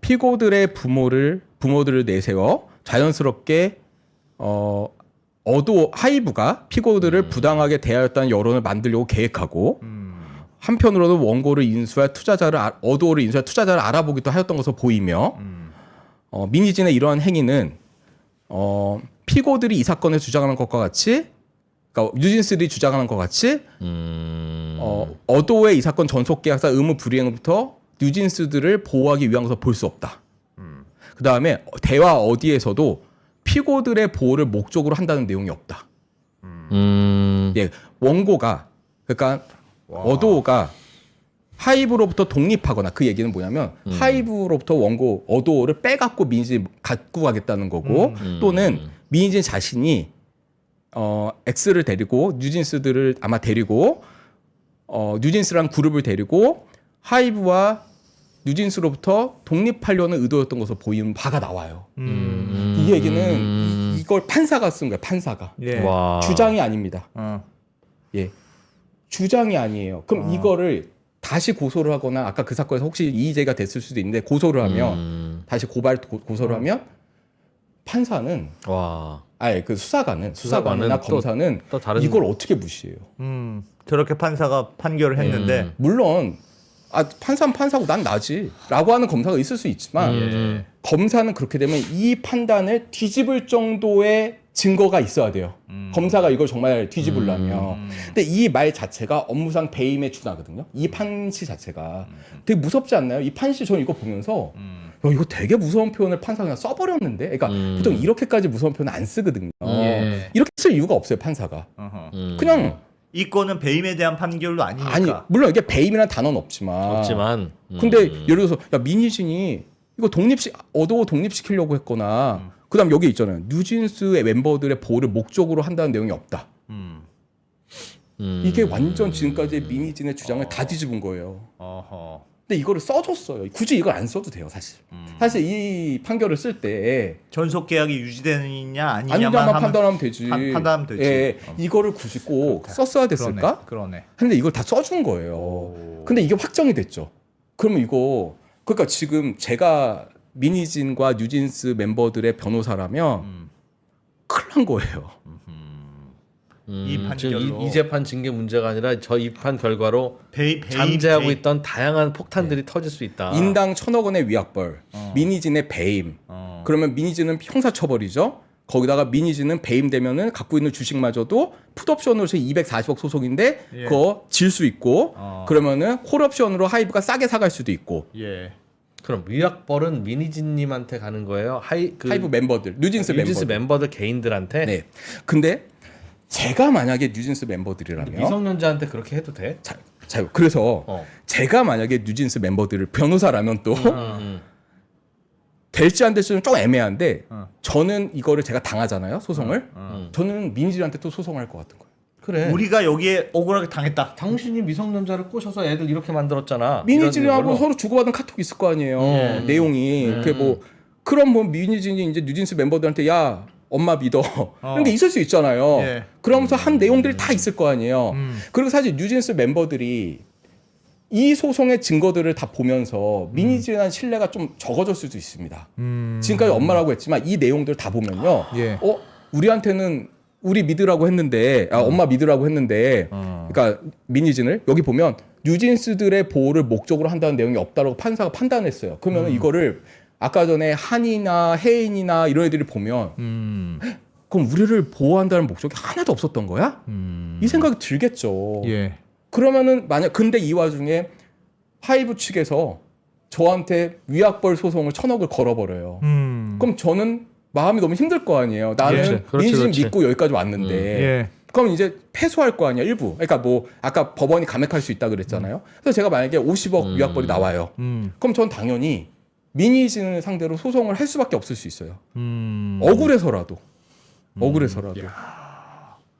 피고들의 부모들을 내세워 자연스럽게 하이브가 피고들을 부당하게 대하였다는 여론을 만들려고 계획하고 한편으로는 원고를 인수할 어도를 인수할 투자자를 알아보기도 하였던 것으로 보이며 미니진의 이러한 행위는 피고들이 이 사건에 주장하는 것과 같이 그러니까 뉴진스들이 주장하는 것 같이 어도의 이 사건 전속계약사 의무 불이행부터 뉴진스들을 보호하기 위한 것으로 볼 수 없다. 그 다음에 대화 어디에서도 피고들의 보호를 목적으로 한다는 내용이 없다. 예, 원고가 그러니까 어도가 하이브로부터 독립하거나 그 얘기는 뭐냐면 하이브로부터 어도를 빼갖고 미니진 갖고 가겠다는 거고 또는 미니진 자신이 X를 데리고 뉴진스들을 아마 데리고 뉴진스랑 그룹을 데리고 하이브와 뉴진스로부터 독립하려는 의도였던 것으로 보이는 바가 나와요. 이 얘기는 이걸 판사가 쓴 거예요. 판사가. 예. 와. 주장이 아닙니다. 어. 예. 주장이 아니에요. 그럼 이거를 다시 고소를 하거나 아까 그 사건에서 혹시 이의제기가 됐을 수도 있는데 고소를 하면 다시 고소를 하면 판사는 와. 아예 그 수사관이나 수사관은 검사는 또 다른 이걸 어떻게 무시해요? 저렇게 판사가 판결을 했는데 물론 판사는 판사고 난 나지라고 하는 검사가 있을 수 있지만 검사는 그렇게 되면 이 판단을 뒤집을 정도의 증거가 있어야 돼요. 검사가 이걸 정말 뒤집으려면. 근데 이 말 자체가 업무상 배임에 준하거든요. 이 판시 자체가 되게 무섭지 않나요? 이 판시 저는 이거 보면서 야, 이거 되게 무서운 표현을 판사가 그냥 써버렸는데. 그러니까 보통 이렇게까지 무서운 표현 안 쓰거든요. 예. 이렇게 쓸 이유가 없어요, 판사가. 어허. 그냥 이 건은 배임에 대한 판결도 아니니까. 아니 물론 이게 배임이라는 단어는 없지만. 근데 예를 들어서 야 민희진이 이거 어도 독립시키려고 했거나 그다음 여기 있잖아요. 뉴진스의 멤버들의 보호를 목적으로 한다는 내용이 없다. 이게 완전 지금까지의 민희진의 주장을 다 뒤집은 거예요. 어허. 근데 이거를 써줬어요. 굳이 이걸 안 써도 돼요, 사실. 사실 이 판결을 쓸 때 전속 계약이 유지되느냐 아니냐만 아니냐만 하면 판단하면 되지. 판단하면 되지. 예, 이거를 굳이 꼭 썼어야 됐을까? 그러네. 근데 이걸 다 써준 거예요. 근데 이게 확정이 됐죠. 그러면 이거 그러니까 지금 제가 민희진과 뉴진스 멤버들의 변호사라면 큰일 난 거예요. 이 지금 판결로 이 재판 징계 문제가 아니라 저 이 판 결과로 배임, 잠재하고 배임. 있던 다양한 폭탄들이 터질 수 있다. 인당 1,000억 원의 위약벌, 민희진의 배임. 그러면 민희진은 형사처벌이죠. 거기다가 민희진은 배임되면은 갖고 있는 주식마저도 풋옵션으로서 240억 소송인데 예. 그거 질 수 있고 그러면은 콜옵션으로 하이브가 싸게 사갈 수도 있고 예. 그럼 위약벌은 민희진님한테 가는 거예요? 하이브 멤버들, 뉴진스 멤버들 개인들한테? 네. 근데 제가 만약에 뉴진스 멤버들이라면 미성년자한테 그렇게 해도 돼? 자, 그래서 제가 만약에 뉴진스 멤버들을 변호사라면 또 될지 안 될지는 좀 애매한데 저는 이거를 제가 당하잖아요, 소송을. 저는 민희진한테 또 소송할 것 같은 거예요. 그래. 우리가 여기에 억울하게 당했다. 당신이 미성년자를 꼬셔서 애들 이렇게 만들었잖아. 민희진하고 이런 서로 주고받은 카톡이 있을 거 아니에요. 내용이. 그게 뭐 그럼 뭐 민희진이 이제 뉴진스 멤버들한테 야 엄마 믿어 이런 게 있을 수 있잖아요. 예. 그러면서 한 내용들이 다 있을 거 아니에요. 그리고 사실 뉴진스 멤버들이 이 소송의 증거들을 다 보면서 민희진한 신뢰가 좀 적어질 수도 있습니다. 지금까지 엄마라고 했지만 이 내용들 다 보면요. 예. 우리한테는 우리 믿으라고 했는데 엄마 믿으라고 했는데 그러니까 민희진을 여기 보면 뉴진스들의 보호를 목적으로 한다는 내용이 없다라고 판사가 판단했어요. 그러면 이거를 아까 전에 한이나 혜인이나 이런 애들이 보면 그럼 우리를 보호한다는 목적이 하나도 없었던 거야? 이 생각이 들겠죠. 예. 그러면은 만약 근데 이 와중에 하이브 측에서 저한테 위약벌 소송을 1,000억을 걸어버려요. 그럼 저는 마음이 너무 힘들 거 아니에요. 나는 그렇지, 민심 그렇지. 믿고 여기까지 왔는데. 예. 그럼 이제 패소할 거 아니야 일부. 그러니까 뭐 아까 법원이 감액할 수 있다 그랬잖아요. 그래서 제가 만약에 50억 위약벌이 나와요. 그럼 전 당연히 민희진을 상대로 소송을 할 수밖에 없을 수 있어요. 억울해서라도.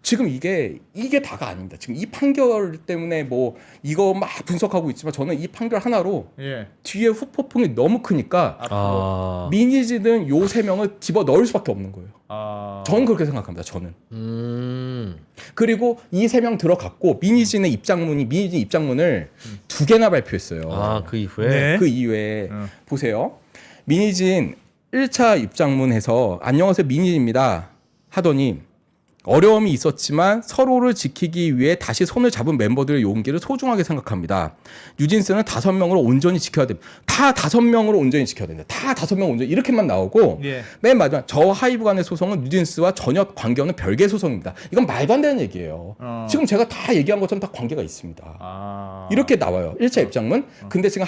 지금 이게 다가 아닙니다. 지금 이 판결 때문에 뭐 이거 막 분석하고 있지만 저는 이 판결 하나로 예. 뒤에 후폭풍이 너무 크니까 민희진은 요 세 명을 집어 넣을 수밖에 없는 거예요. 저는 그렇게 생각합니다. 저는. 그리고 이 세 명 들어갔고 민희진 입장문을 2개나 발표했어요. 그 이후에 네. 그 이후에 보세요. 민희진 1차 입장문에서 안녕하세요 민희진입니다 하더니 어려움이 있었지만 서로를 지키기 위해 다시 손을 잡은 멤버들의 용기를 소중하게 생각합니다. 뉴진스는 5명으로 온전히 지켜야 됩니다. 다 5명으로 온전히 지켜야 됩니다. 다 5명 온전히 이렇게만 나오고 예. 맨 마지막 저 하이브 간의 소송은 뉴진스와 전혀 관계없는 별개의 소송입니다. 이건 말도 안 되는 얘기예요. 지금 제가 다 얘기한 것처럼 다 관계가 있습니다. 이렇게 나와요. 1차 입장문. 근데 지금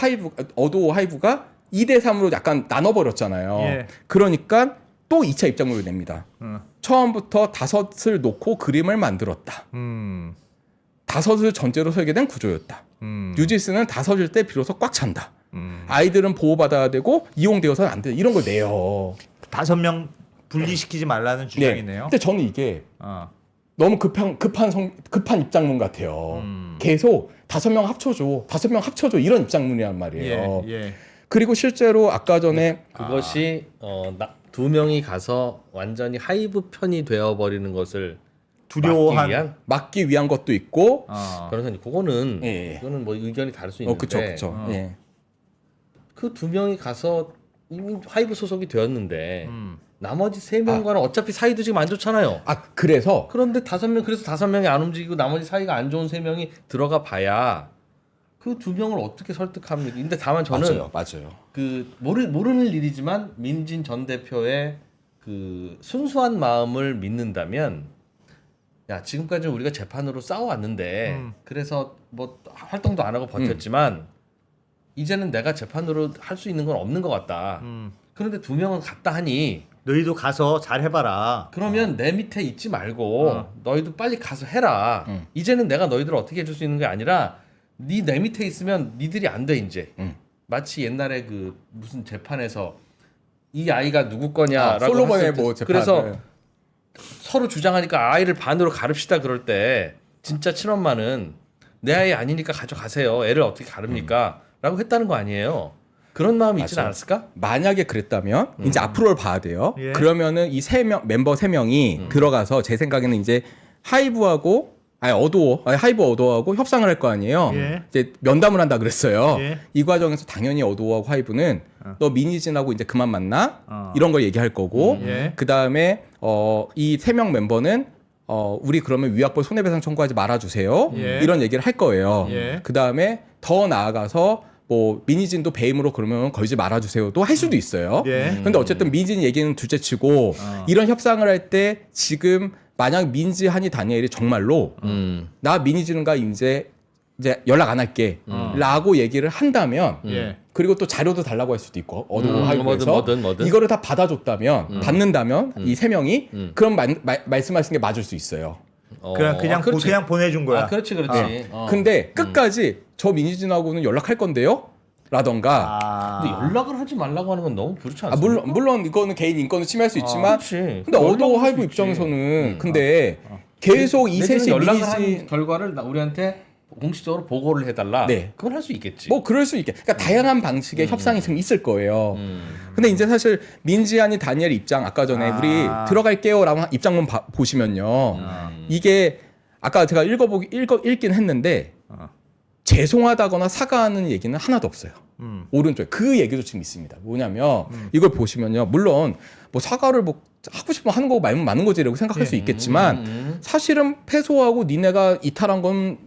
어도 하이브가 2대3으로 약간 나눠버렸잖아요. 예. 그러니까 또 2차 입장문을 냅니다. 처음부터 5을 놓고 그림을 만들었다. 5을 전제로 설계된 구조였다. 뉴진스는 5일 때 비로소 꽉 찬다. 아이들은 보호받아야 되고 이용되어서는 안 된다. 이런 걸 내요. 5명 분리시키지 말라는 주장이네요. 근데 저는 이게 너무 급한 입장문 같아요. 계속 5명 합쳐줘 이런 입장문이란 말이에요. 예. 그리고 실제로 아까 전에 그것이 2명이 가서 완전히 하이브 편이 되어버리는 것을 두려워한 막기 위한 것도 있고 변호사님 그거는 예. 그거는 뭐 의견이 다를 수 있는데 그쵸. 예. 그 2명이 가서 이미 하이브 소속이 되었는데 나머지 3명과는 어차피 사이도 지금 안 좋잖아요. 그래서 그런데 5명 그래서 5명이 안 움직이고 나머지 사이가 안 좋은 3명이 들어가 봐야 그 2명을 어떻게 설득합니까? 근데 다만 저는 맞아요. 그 모르는 일이지만 민진 전 대표의 그 순수한 마음을 믿는다면 야 지금까지 우리가 재판으로 싸워왔는데 그래서 뭐 활동도 안 하고 버텼지만 이제는 내가 재판으로 할 수 있는 건 없는 것 같다. 그런데 두 명은 갔다 하니 너희도 가서 잘 해봐라. 그러면 내 밑에 있지 말고 너희도 빨리 가서 해라. 이제는 내가 너희들을 어떻게 해줄 수 있는 게 아니라 내 밑에 있으면 니들이 안 돼 이제. 마치 옛날에 그 무슨 재판에서 이 아이가 누구 거냐라고 솔로몬의 했을 때 뭐 재판. 그래서 서로 주장하니까 아이를 반으로 가릅시다 그럴 때 진짜 친엄마는 내 아이 아니니까 가져가세요. 애를 어떻게 가릅니까? 라고 했다는 거 아니에요. 그런 마음이 있지 맞아요. 않았을까? 만약에 그랬다면 이제 앞으로를 봐야 돼요. 예. 그러면은 이 멤버 3명이 들어가서 제 생각에는 이제 하이브하고 하이브 어도어하고 협상을 할 거 아니에요. 예. 이제 면담을 한다 그랬어요. 예. 이 과정에서 당연히 어도어하고 하이브는 너 미니진하고 이제 그만 만나 어. 이런 걸 얘기할 거고 예. 그 다음에 이 3명 멤버는 우리 그러면 위약벌 손해배상 청구하지 말아주세요. 예. 이런 얘기를 할 거예요. 예. 그 다음에 더 나아가서 뭐 미니진도 배임으로 그러면 걸지 말아주세요도 할 수도 있어요. 예. 근데 어쨌든 미니진 얘기는 둘째치고 이런 협상을 할 때 지금 만약 민지 한이 다니엘이 정말로 나 미니진과 이제 연락 안 할게라고 얘기를 한다면 예. 그리고 또 자료도 달라고 할 수도 있고 하이브에서 뭐든. 이거를 다 받아줬다면 받는다면 이 3명이 그럼 말씀하신 게 맞을 수 있어요. 그냥 그렇지. 그냥 보내준 거야. 아, 그렇지. 근데 끝까지 저 미니진하고는 연락할 건데요? 라던가 근데 연락을 하지 말라고 하는 건 너무 그렇지 않습니까? 물론 이거는 개인 인권을 침해할 수 있지만 그렇지. 근데 어도 연락할 하이브 수 있지. 입장에서는 근데 계속 이 내지는 셋이 연락을 미니지 한 결과를 우리한테 공식적으로 보고를 해달라. 네. 그건 할 수 있겠지. 뭐 그럴 수 있게 그러니까 다양한 방식의 협상이 지금 있을 거예요. 근데 이제 사실 민지한이 다니엘 입장 아까 전에 우리 들어갈게요라고 입장문 보시면요. 이게 아까 제가 읽긴 했는데 죄송하다거나 사과하는 얘기는 하나도 없어요. 오른쪽에 그 얘기도 지금 있습니다. 뭐냐면 이걸 보시면요. 물론 뭐 사과를 뭐 하고 싶으면 하는 거고 말면 많은 거지라고 생각할 수 있겠지만 사실은 패소하고 니네가 이탈한 건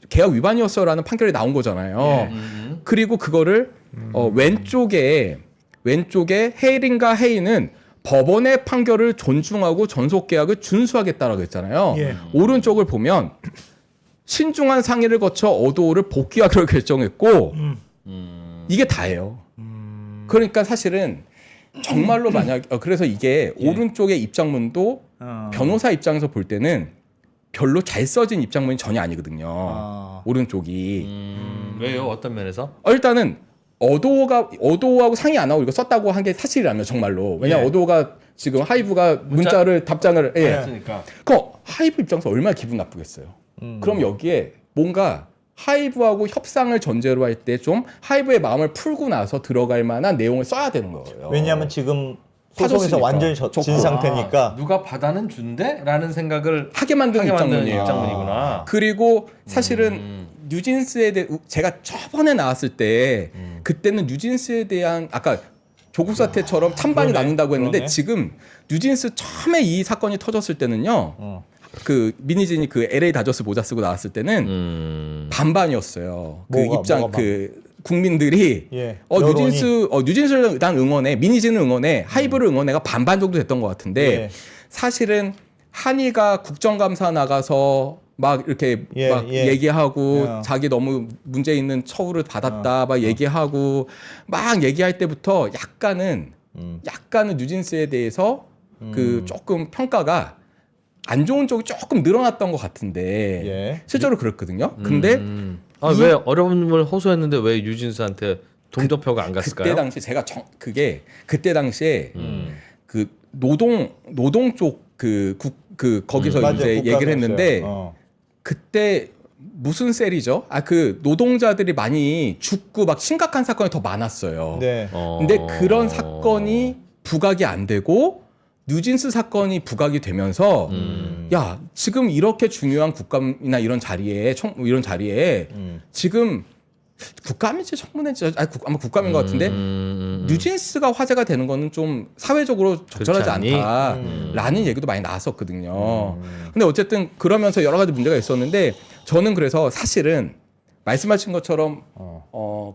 계약 위반이었어라는 판결이 나온 거잖아요. 그리고 그거를 왼쪽에 헤일인가 헤이는 법원의 판결을 존중하고 전속 계약을 준수하겠다라고 했잖아요. 예. 오른쪽을 보면 신중한 상의를 거쳐 어도를 복귀하기로 결정했고 이게 다예요. 그러니까 사실은 정말로 만약 그래서 이게 오른쪽의 입장문도 변호사 입장에서 볼 때는 별로 잘 써진 입장문이 전혀 아니거든요. 오른쪽이 왜요? 어떤 면에서? 일단은 어도하고 상의 안 하고 이거 썼다고 한 게 사실이라면 정말로 왜냐면 어도가 지금 하이브가 문자를 답장을 했으니까. 그럼 하이브 입장에서 얼마나 기분 나쁘겠어요. 그럼 여기에 뭔가 하이브하고 협상을 전제로 할 때 좀 하이브의 마음을 풀고 나서 들어갈 만한 내용을 써야 되는 거예요. 왜냐하면 지금 소송에서 파졌으니까. 완전히 진 상태니까. 누가 받아는 준대?라는 생각을 하게 만드는 하게 만드는 입장문이에요. 입장문이구나. 그리고 사실은 뉴진스에 대해 제가 저번에 나왔을 때 그때는 뉴진스에 대한 아까 조국 사태처럼 찬반이 그러네, 나눈다고 했는데 그러네. 지금 뉴진스 처음에 이 사건이 터졌을 때는요. 그 미니진이 그 LA 다저스 모자 쓰고 나왔을 때는 반반이었어요. 그 뭐가 입장 그 국민들이 예, 뉴진스를 일단 응원해, 미니진을 응원해, 하이브를 응원해가 반반 정도 됐던 것 같은데 예. 사실은 한이가 국정감사 나가서 막 이렇게 막 얘기하고 자기 너무 문제 있는 처우를 받았다 막 얘기하고 막 얘기할 때부터 약간은 뉴진스에 대해서 그 조금 평가가 안 좋은 쪽이 조금 늘어났던 것 같은데 예. 실제로 그렇거든요. 근데 왜 어려움을 호소했는데 왜 유진스한테 동조표가 안 갔을까요? 그때 당시 제가 그때 당시에 그 노동 쪽 거기서 맞아요. 이제 국감이었어요. 얘기를 했는데 그때 무슨 셀이죠? 그 노동자들이 많이 죽고 막 심각한 사건이 더 많았어요. 네. 근데 그런 사건이 부각이 안 되고 뉴진스 사건이 부각이 되면서 야 지금 이렇게 중요한 국감이나 이런 자리에 지금 국감인지 청문회인지 아마 국감인 것 같은데 뉴진스가 화제가 되는 거는 좀 사회적으로 적절하지 그렇지 않니? 않다라는 얘기도 많이 나왔었거든요. 근데 어쨌든 그러면서 여러 가지 문제가 있었는데 저는 그래서 사실은 말씀하신 것처럼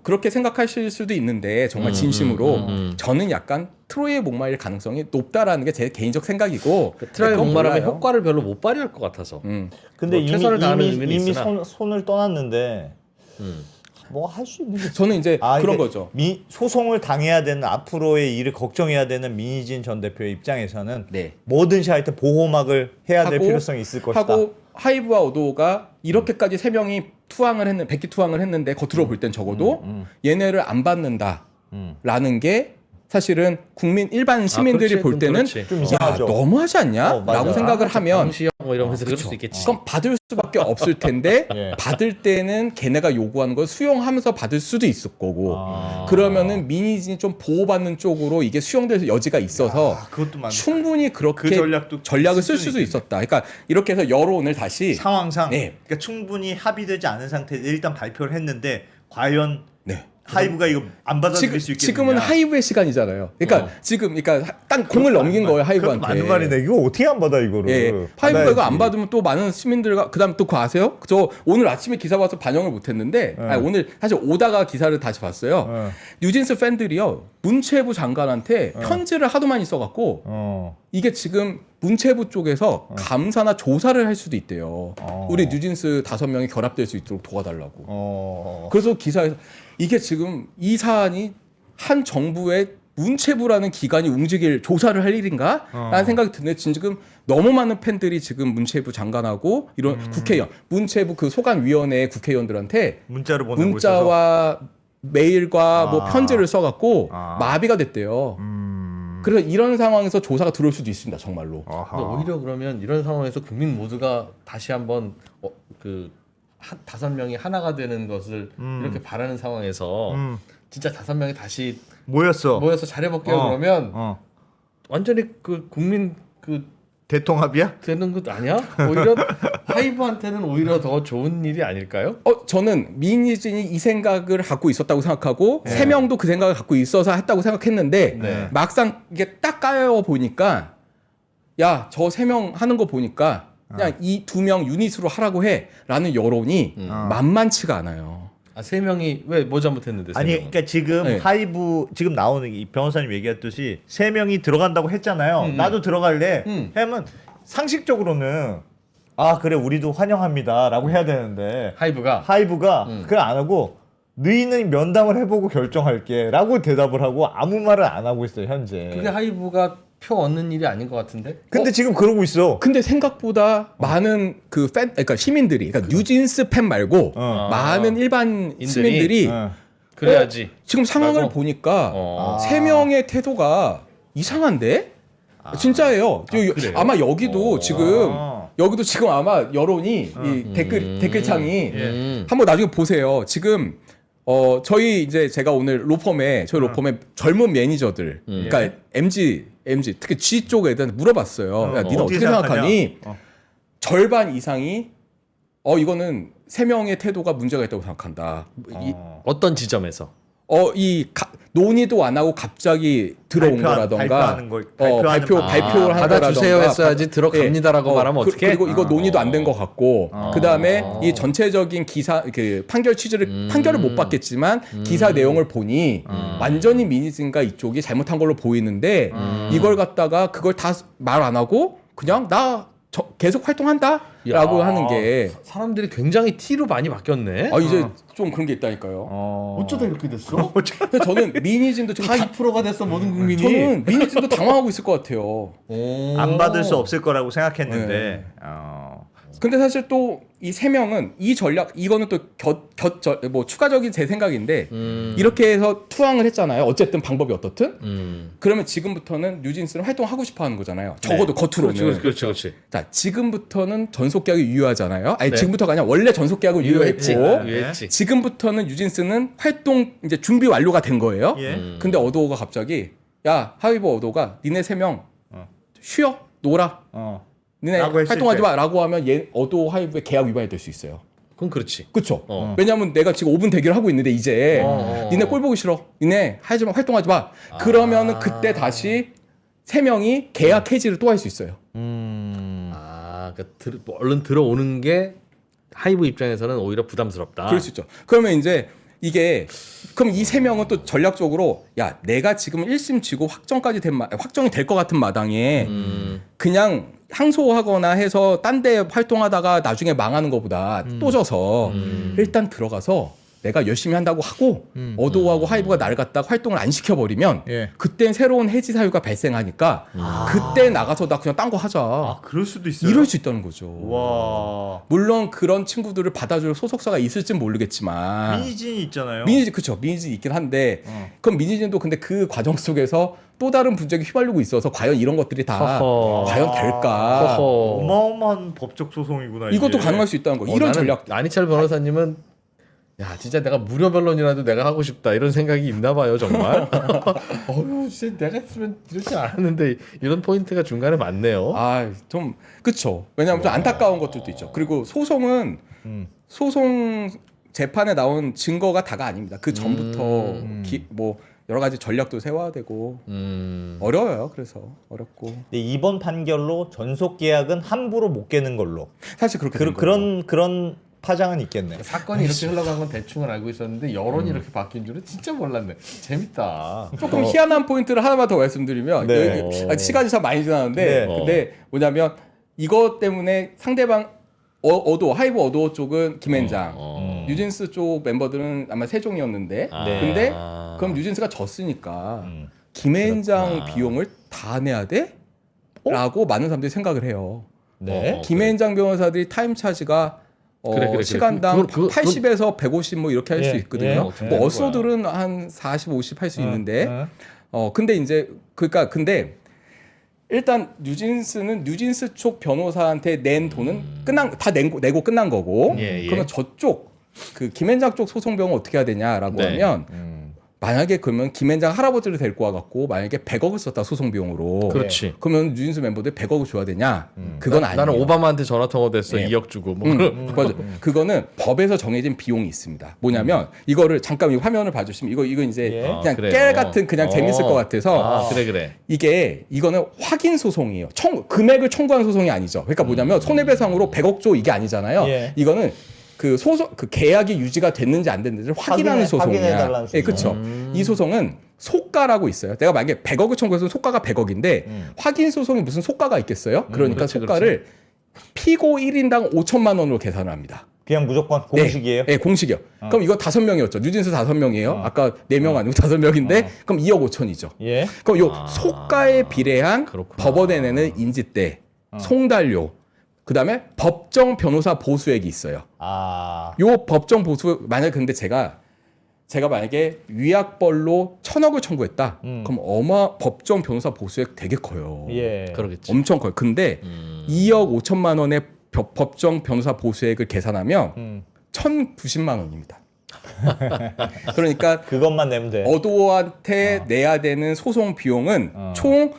그렇게 생각하실 수도 있는데 정말 진심으로 저는 약간 트로이의 목마일 가능성이 높다라는 게 제 개인적 생각이고 트라이 그건 목마르면 몰라요. 효과를 별로 못 발휘할 것 같아서. 근데 뭐 최선을 다하는 이미 의미는 있으나. 손을 떠났는데 뭐 할 수 있는 게 저는 이제 그런 이게 거죠. 소송을 당해야 되는 앞으로의 일을 걱정해야 되는 민희진 전 대표의 입장에서는 네. 뭐든지 하여튼 보호막을 해야 될 하고, 필요성이 있을 것이다. 하고 하이브와 오도가 이렇게까지 세 명이 백기 투항을 했는데 겉으로 볼 땐 적어도 얘네를 안 받는다라는 게 사실은 국민 일반 시민들이 그렇지, 볼 그럼 때는 그렇지. 좀 야 이상하죠. 너무하지 않냐? 맞아. 라고 생각을 하면 당시형 뭐 이러면서 그럴 수 있겠지. 그럼 받을 수밖에 없을 텐데 예. 받을 때는 걔네가 요구하는 걸 수용하면서 받을 수도 있을 거고 그러면은 민희진이 좀 보호받는 쪽으로 이게 수용될 여지가 있어서 그것도 맞네. 충분히 그렇게 그 전략도 전략을 쓸 쓸 수도 수는 있었다. 그러니까 이렇게 해서 여론을 다시 상황상 네. 그러니까 충분히 합의되지 않은 상태에서 일단 발표를 했는데 과연 네. 하이브가 이거 안 받아들일 수 있겠느냐. 지금은 하이브의 시간이잖아요. 그러니까 딱 공을 넘긴 거예요 하이브한테. 그것도 맞는 말이네. 이거 어떻게 안 받아 이거를? 예, 하이브가 받아야지. 이거 안 받으면 또 많은 시민들과 그다음 또 그거 아세요? 저 오늘 아침에 기사 봐서 반영을 못했는데 아니, 오늘 사실 오다가 기사를 다시 봤어요. 뉴진스 팬들이요 문체부 장관한테 편지를 하도 많이 써갖고 이게 지금 문체부 쪽에서 감사나 조사를 할 수도 있대요. 우리 뉴진스 5명이 결합될 수 있도록 도와달라고. 그래서 기사에서 이게 지금 이 사안이 한 정부의 문체부라는 기관이 움직일 조사를 할 일인가? 라는 생각이 드는데 지금 너무 많은 팬들이 지금 문체부 장관하고 이런 국회의원, 문체부 그 소관위원회 국회의원들한테 문자를 보내고 있어서 문자와 메일과 뭐 편지를 써갖고 마비가 됐대요. 그래서 이런 상황에서 조사가 들어올 수도 있습니다, 정말로. 근데 오히려 그러면 이런 상황에서 국민 모두가 다시 한번 그 5명이 하나가 되는 것을 이렇게 바라는 상황에서 진짜 5명이 다시 모여서 잘해볼게요 그러면 완전히 그 국민 그 대통합이야? 되는 것 아니야? 오히려 하이브한테는 오히려 더 좋은 일이 아닐까요? 저는 민희진이 이 생각을 갖고 있었다고 생각하고 3명도 그 생각을 갖고 있어서 했다고 생각했는데 네. 막상 이게 딱 까여 보니까 야, 저 3명 하는 거 보니까 그냥 이 2명 유닛으로 하라고 해라는 여론이 만만치가 않아요. 3명이 왜 뭐 잘못했는데? 아니 3명은? 그러니까 지금 네. 하이브 지금 나오는 이 변호사님 얘기했듯이 3명이 들어간다고 했잖아요. 나도 들어갈래. 하면 상식적으로는 아 그래 우리도 환영합니다라고 해야 되는데 하이브가 하이브가 그걸 안 하고 너희는 면담을 해보고 결정할게라고 대답을 하고 아무 말을 안 하고 있어요 현재. 그게 하이브가 표 얻는 일이 아닌 것 같은데? 근데 지금 그러고 있어. 근데 생각보다 많은 그 팬, 그러니까 시민들이, 그러니까 뉴진스 팬 말고 많은 일반 시민들이 그래야지. 지금 상황을 라고? 보니까 어. 3명의 태도가 이상한데? 진짜예요. 그래요? 아마 여기도 지금 아마 여론이 이 댓글창이 한번 나중에 보세요. 지금 저희 이제 제가 오늘 저희 로펌에 젊은 매니저들, 그러니까 MG 특히 G 쪽 애들한테 물어봤어요. 야, 니는 어떻게 생각하니? 절반 이상이 이거는 3명의 태도가 문제가 있다고 생각한다. 어떤 지점에서? 논의도 안 하고 갑자기 들어온 거라던가 발표하는 걸 발표하는 발표를 하는 받아주세요 거라던가 했어야지 들어갑니다라고 말하면 어떡해? 그리고 이거 논의도 안 된 것 같고 그다음에 이 전체적인 기사 그 판결 취지를 판결을 못 받겠지만 기사 내용을 보니 완전히 민희진과 이쪽이 잘못한 걸로 보이는데 이걸 갖다가 그걸 다 말 안 하고 그냥 계속 활동한다라고 하는 게 사람들이 굉장히 T로 많이 바뀌었네. 이제 좀 그런 게 있다니까요. 어쩌다 이렇게 됐어? 근데 저는 민희진도 지금 다 2%가 됐어 모든 국민이. 저는 민희진도 당황하고 있을 것 같아요. 안 받을 수 없을 거라고 생각했는데 근데 사실 또 이 3명은 이 전략 이거는 또 뭐 추가적인 제 생각인데 이렇게 해서 투항을 했잖아요. 어쨌든 방법이 어떻든 그러면 지금부터는 뉴진스는 활동하고 싶어하는 거잖아요. 적어도 겉으로는. 그렇지. 자 지금부터는 전속 계약이 유효하잖아요. 아니 지금부터가 아니라 원래 전속 계약은 유효했고 유효했지. 지금부터는 뉴진스는 활동 이제 준비 완료가 된 거예요. 근데 어도어가 갑자기 야 하이브 어도가 니네 3명 쉬어 놀아. 니네 라고 했을 활동하지 때. 마라고 하면 어도 하이브의 계약 위반이 될 수 있어요. 그건 그렇지. 그쵸? 왜냐면 내가 지금 5분 대기를 하고 있는데 이제 니네 꼴 보기 싫어. 니네 활동하지 마. 그러면은 그때 다시 3명이 계약 해지를 또 할 수 있어요. 얼른 들어오는 게 하이브 입장에서는 오히려 부담스럽다. 그럴 수 있죠. 그러면 이제 이게 그럼 이 세 명은 또 전략적으로 야 내가 지금 1심 지고 확정이 될 것 같은 마당에 그냥 항소하거나 해서 딴 데 활동하다가 나중에 망하는 것보다 또 져서 일단 들어가서 내가 열심히 한다고 하고 어도하고 하이브가 나를 갖다가 활동을 안 시켜버리면 예. 그땐 새로운 해지 사유가 발생하니까 그때 나가서 나 그냥 딴 거 하자. 아, 그럴 수도 있어요. 이럴 수 있다는 거죠. 와. 물론 그런 친구들을 받아줄 소속사가 있을진 모르겠지만 민희진이 있잖아요. 민희진 그쵸 민희진 있긴 한데 그럼 민희진도 근데 그 과정 속에서 또 다른 분쟁에 휘말리고 있어서 과연 이런 것들이 다 허허. 과연 될까 허허. 어마어마한 법적 소송이구나. 이것도 이게. 가능할 수 있다는 거 이런 나는 전략 안희철 변호사님은 야 진짜 내가 무료 변론이라도 내가 하고 싶다 이런 생각이 있나 봐요 정말. 어휴 진짜 내가 했으면 이러지 않았는데 이런 포인트가 중간에 많네요. 아 좀 그쵸 왜냐하면 좀 안타까운 것들도 있죠 그리고 소송은 소송 재판에 나온 증거가 다가 아닙니다 그 전부터 뭐 여러 가지 전략도 세워야 되고 어려워요 그래서 어렵고 근데 이번 판결로 전속 계약은 함부로 못 깨는 걸로. 사실 그렇게 된 거예요. 그런 파장은 있겠네. 사건이 이렇게 흘러간 건 대충은 알고 있었는데 여론이 이렇게 바뀐 줄은 진짜 몰랐네. 재밌다. 조금 희한한 포인트를 하나만 더 말씀드리면 네. 시간이 참 많이 지났는데 네. 근데 뭐냐면 이것 때문에 상대방 하이브 어도 쪽은 김앤장 뉴진스 쪽 멤버들은 아마 세종이었는데 네. 근데 그럼 뉴진스가 졌으니까 김앤장 비용을 다 내야 돼? 라고 많은 사람들이 생각을 해요. 네. 김앤장 변호사들이 타임 차지가 그래. 시간당 그건- 80에서 150 뭐 이렇게 할 수 예, 있거든요. 예. 뭐 어소들은 한 40, 50 할 수 있는데 근데 이제 근데 일단 뉴진스는 뉴진스 쪽 변호사한테 낸 돈은 내고 끝난 거고 예, 예. 그러면 저쪽 그 김앤장 쪽 소송 비용은 어떻게 해야 되냐라고 네. 하면 만약에 그러면 김앤장 할아버지를 데리고 와갖고 만약에 100억을 썼다 소송 비용으로 그렇지. 그러면 뉴진스 멤버들 100억을 줘야 되냐? 그건 아니에요. 나는 오바마한테 전화 통화됐어. 예. 2억 주고 뭐. 맞아. 그거는 법에서 정해진 비용이 있습니다. 뭐냐면 이거를 잠깐 이 화면을 봐주시면 이거 이제 예. 그냥 그래요. 깨 같은 그냥 재밌을 것 같아서 그래. 이거는 확인 소송이에요. 금액을 청구한 소송이 아니죠. 그러니까 뭐냐면 손해배상으로 100억 줘 이게 아니잖아요. 예. 이거는 그 계약이 유지가 됐는지 안 됐는지를 확인하는 소송이야. 확인해달라는 예, 그렇죠. 이 소송은 소가라고 있어요. 내가 만약에 100억을 청구해서 소가가 100억인데 확인 소송이 무슨 소가가 있겠어요? 그러니까 그렇지, 소가를 피고 1인당 5천만 원으로 계산을 합니다. 그냥 무조건 공식이에요. 네, 공식이요. 그럼 이거 5명이었죠. 뉴진스 5명이에요. 아까 4명 아니고 5명인데 그럼 2억 5천이죠. 예. 그럼 요 소가에 비례한 그렇구나. 법원에 내는 인지대, 송달료, 그다음에 법정 변호사 보수액이 있어요. 아. 요 법정 보수 만약 근데 제가 만약에 위약벌로 1,000억을 청구했다. 그럼 법정 변호사 보수액 되게 커요. 예. 그러겠지. 엄청 커요. 근데 2억 5천만 원의 법정 변호사 보수액을 계산하면 1,090만 원입니다. 그러니까 그것만 내면 돼. 어도한테 내야 되는 소송 비용은 총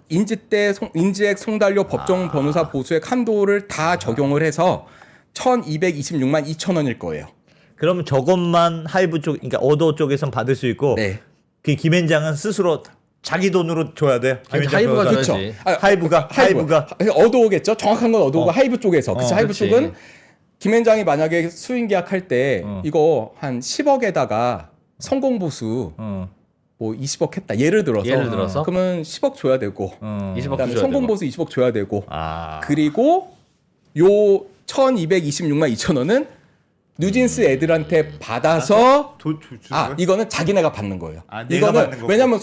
인지액, 송달료, 법정 변호사 보수액 한도를 다 적용을 해서 1,226만 2천 원일 거예요. 그러면 저것만 하이브 쪽, 그러니까 어도 쪽에선 받을 수 있고, 네. 그 김앤장은 스스로 자기 돈으로 줘야 돼. 아니, 김앤장 하이브가 변호사는. 줘야지. 하이브가. 어도겠죠. 정확한 건 어도가 하이브 쪽에서. 그치 하이브 그치. 쪽은 김앤장이 만약에 수인 계약할 때 이거 한 10억에다가 성공보수 뭐 20억 했다. 예를 들어서 그러면 10억 줘야 되고 20억 그다음에 줘야 성공보수 20억 줘야 되고 아. 그리고 요 1,226만 2천 원은 뉴진스 애들한테 받아서 이거는 자기네가 받는 거예요. 아, 내가 이거는 받는 거고. 왜냐면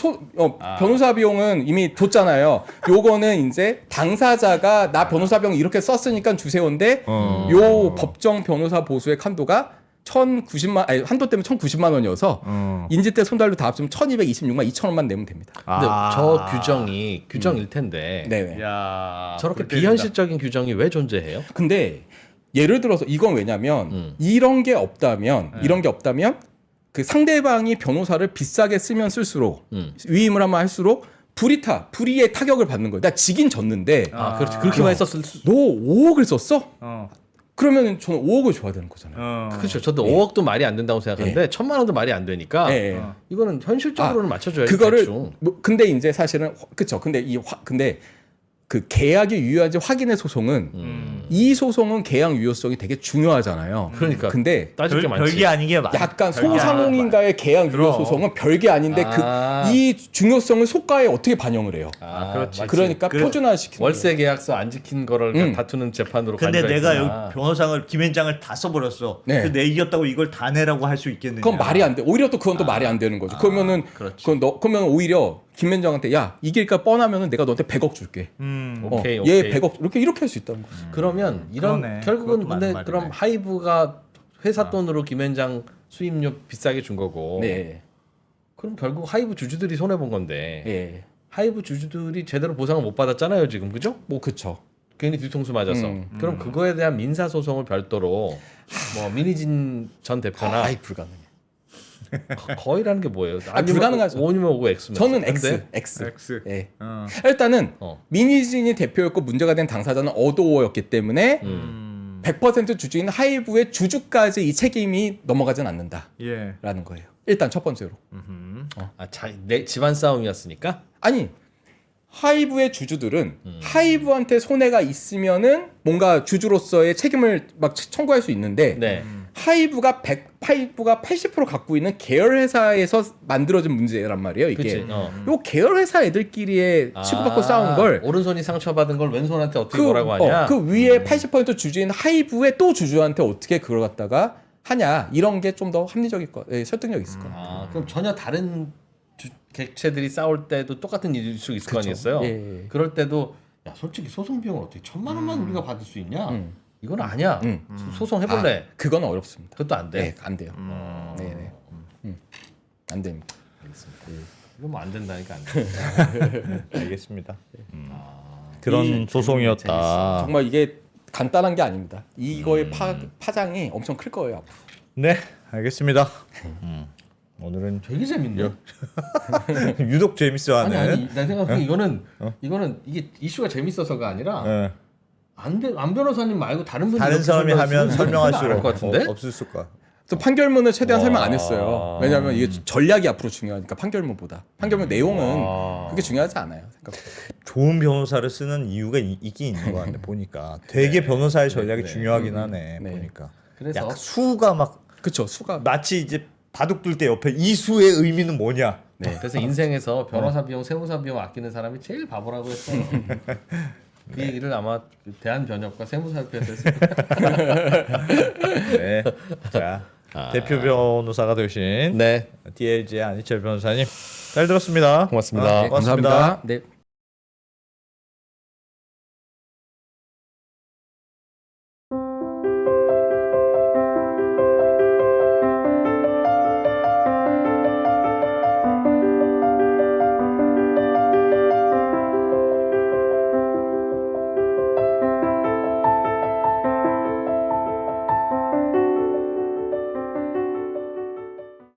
변호사 비용은 이미 줬잖아요. 요거는 이제 당사자가 나 변호사 비용 이렇게 썼으니까 주세요인데 요 법정 변호사 보수액 한도가 1,090만 한도 때문에 1,090만 원이어서 인지대 손달료 다 합치면 1,226만 2천 원만 내면 됩니다. 근데 저 규정이 규정일 텐데 네. 야, 저렇게 골 때린다. 비현실적인 규정이 왜 존재해요? 근데 예를 들어서 이건 왜냐면 이런 게 없다면 그 상대방이 변호사를 비싸게 쓰면 쓸수록 위임을 하면 할수록 불이의 타격을 받는 거예요. 나 지긴 졌는데 그렇지. 그렇게 많이 썼을 수. 너 5억을 썼어? 어. 그러면 저는 5억을 줘야 되는 거잖아요. 그렇죠. 저도 5억도 말이 안 된다고 생각하는데 1,000만 원도 말이 안 되니까 네. 이거는 현실적으로는 맞춰줘야지. 그거를 대충. 근데 이제 사실은 그쵸. 근데 근데 그 계약이 유효한지 확인의 소송은 이 소송은 계약 유효성이 되게 중요하잖아요. 그러니까 근데 따질 게 많지. 별게 아닌 게 많아. 약간 별게 아닌 소상공인과의 계약 유효 그럼. 소송은 별게 아닌데 이 중요성을 소가에 어떻게 반영을 해요? 그렇지. 맞지. 그러니까 표준화시키는 월세 계약서 안 지킨 거를 다투는 재판으로 근데 가져가 내가 있구나. 여기 변호상을 김앤장을 다 써버렸어. 네. 그 내 이겼다고 이걸 다 내라고 할 수 있겠느냐? 그건 말이 안 돼. 오히려 또 그건 또 말이 안 되는 거죠. 그러면은 그렇지. 그러면 오히려 김맨정한테 야 이길까 뻔하면은 내가 너한테 100억 줄게. 오케이, 얘 오케이. 100억 이렇게 할 수 있다는 거. 그러면 이런 그러네. 결국은 그것도 근데 맞는 그럼 말이네. 하이브가 회사 돈으로 김현장 수임료 비싸게 준 거고. 네. 그럼 결국 하이브 주주들이 손해 본 건데. 예. 하이브 주주들이 제대로 보상을 못 받았잖아요, 지금. 그죠? 뭐 그쵸. 괜히 뒤통수 맞아서. 그럼 그거에 대한 민사 소송을 별도로 뭐 민희진 전 대표나 아이 불가능해. 거의라는 게 뭐예요? 불가능하죠. 5이면 5고 X면. 저는 근데 X. 예. 어. 일단은 어. 민희진이 대표였고 문제가 된 당사자는 어도어였기 때문에 100% 주주인 하이브의 주주까지 이 책임이 넘어가진 않는다라는 예. 거예요. 일단 첫 번째로. 내 집안 싸움이었으니까. 아니 하이브의 주주들은 하이브한테 손해가 있으면은 뭔가 주주로서의 책임을 막 청구할 수 있는데 네. 하이브가 80% 갖고 있는 계열 회사에서 만들어진 문제란 말이에요. 이게 그치. 어. 요 계열 회사 애들끼리의 치고받고 싸운 걸 오른손이 상처받은 걸 왼손한테 어떻게 뭐라고 하냐? 그 위에 80% 주주인 하이브의 또 주주한테 어떻게 그걸 갖다가 하냐 이런 게 좀 더 합리적일 거, 설득력 있을 거예요. 아, 그럼 전혀 다른 객체들이 싸울 때도 똑같은 일일 수 있을 거 아니겠어요? 예. 그럴 때도 야 솔직히 소송 비용을 어떻게 1,000만 원만 우리가 받을 수 있냐? 이건 아니야. 소송 해볼래? 아, 그건 어렵습니다. 그것도 안 돼. 네, 안 돼요. 네네. 안 됩니다. 이거 뭐 안 된다니까 안 돼. 알겠습니다. 그런 소송이었다. 정말 이게 간단한 게 아닙니다. 이거의 파장이 엄청 클 거예요. 앞으로. 네, 알겠습니다. 오늘은 되게 재밌네. 유독 재밌어하는. 아니 내 생각에 이거는 이게 이슈가 재밌어서가 아니라 예. 안 변호사님 말고 다른 분이 다른 이렇게 사람이 하면 설명했으면 설명할 안할 것 같은데. 없을 거야. 또 판결문을 최대한 와. 설명 안 했어요. 왜냐하면 이게 전략이 앞으로 중요하니까 판결문보다. 판결문 내용은 그게 중요하지 않아요. 생각보다. 좋은 변호사를 쓰는 이유가 있긴 있는 것 같네. 보니까 되게 변호사의 전략이 중요하긴 하네. 네. 보니까. 그래서 약간 수가 막 그쵸 수가 마치 이제 바둑 둘 때 옆에 이 수의 의미는 뭐냐. 그래서 인생에서 변호사 비용, 세무사 비용 아끼는 사람이 제일 바보라고 했어요. 그 얘기를 아마 그 대한변협과 세무사협회에서 했을 네. 자 대표 변호사가 되신 네. DLG의 안희철 변호사님 잘 들었습니다. 고맙습니다. 고맙습니다. 감사합니다. 네.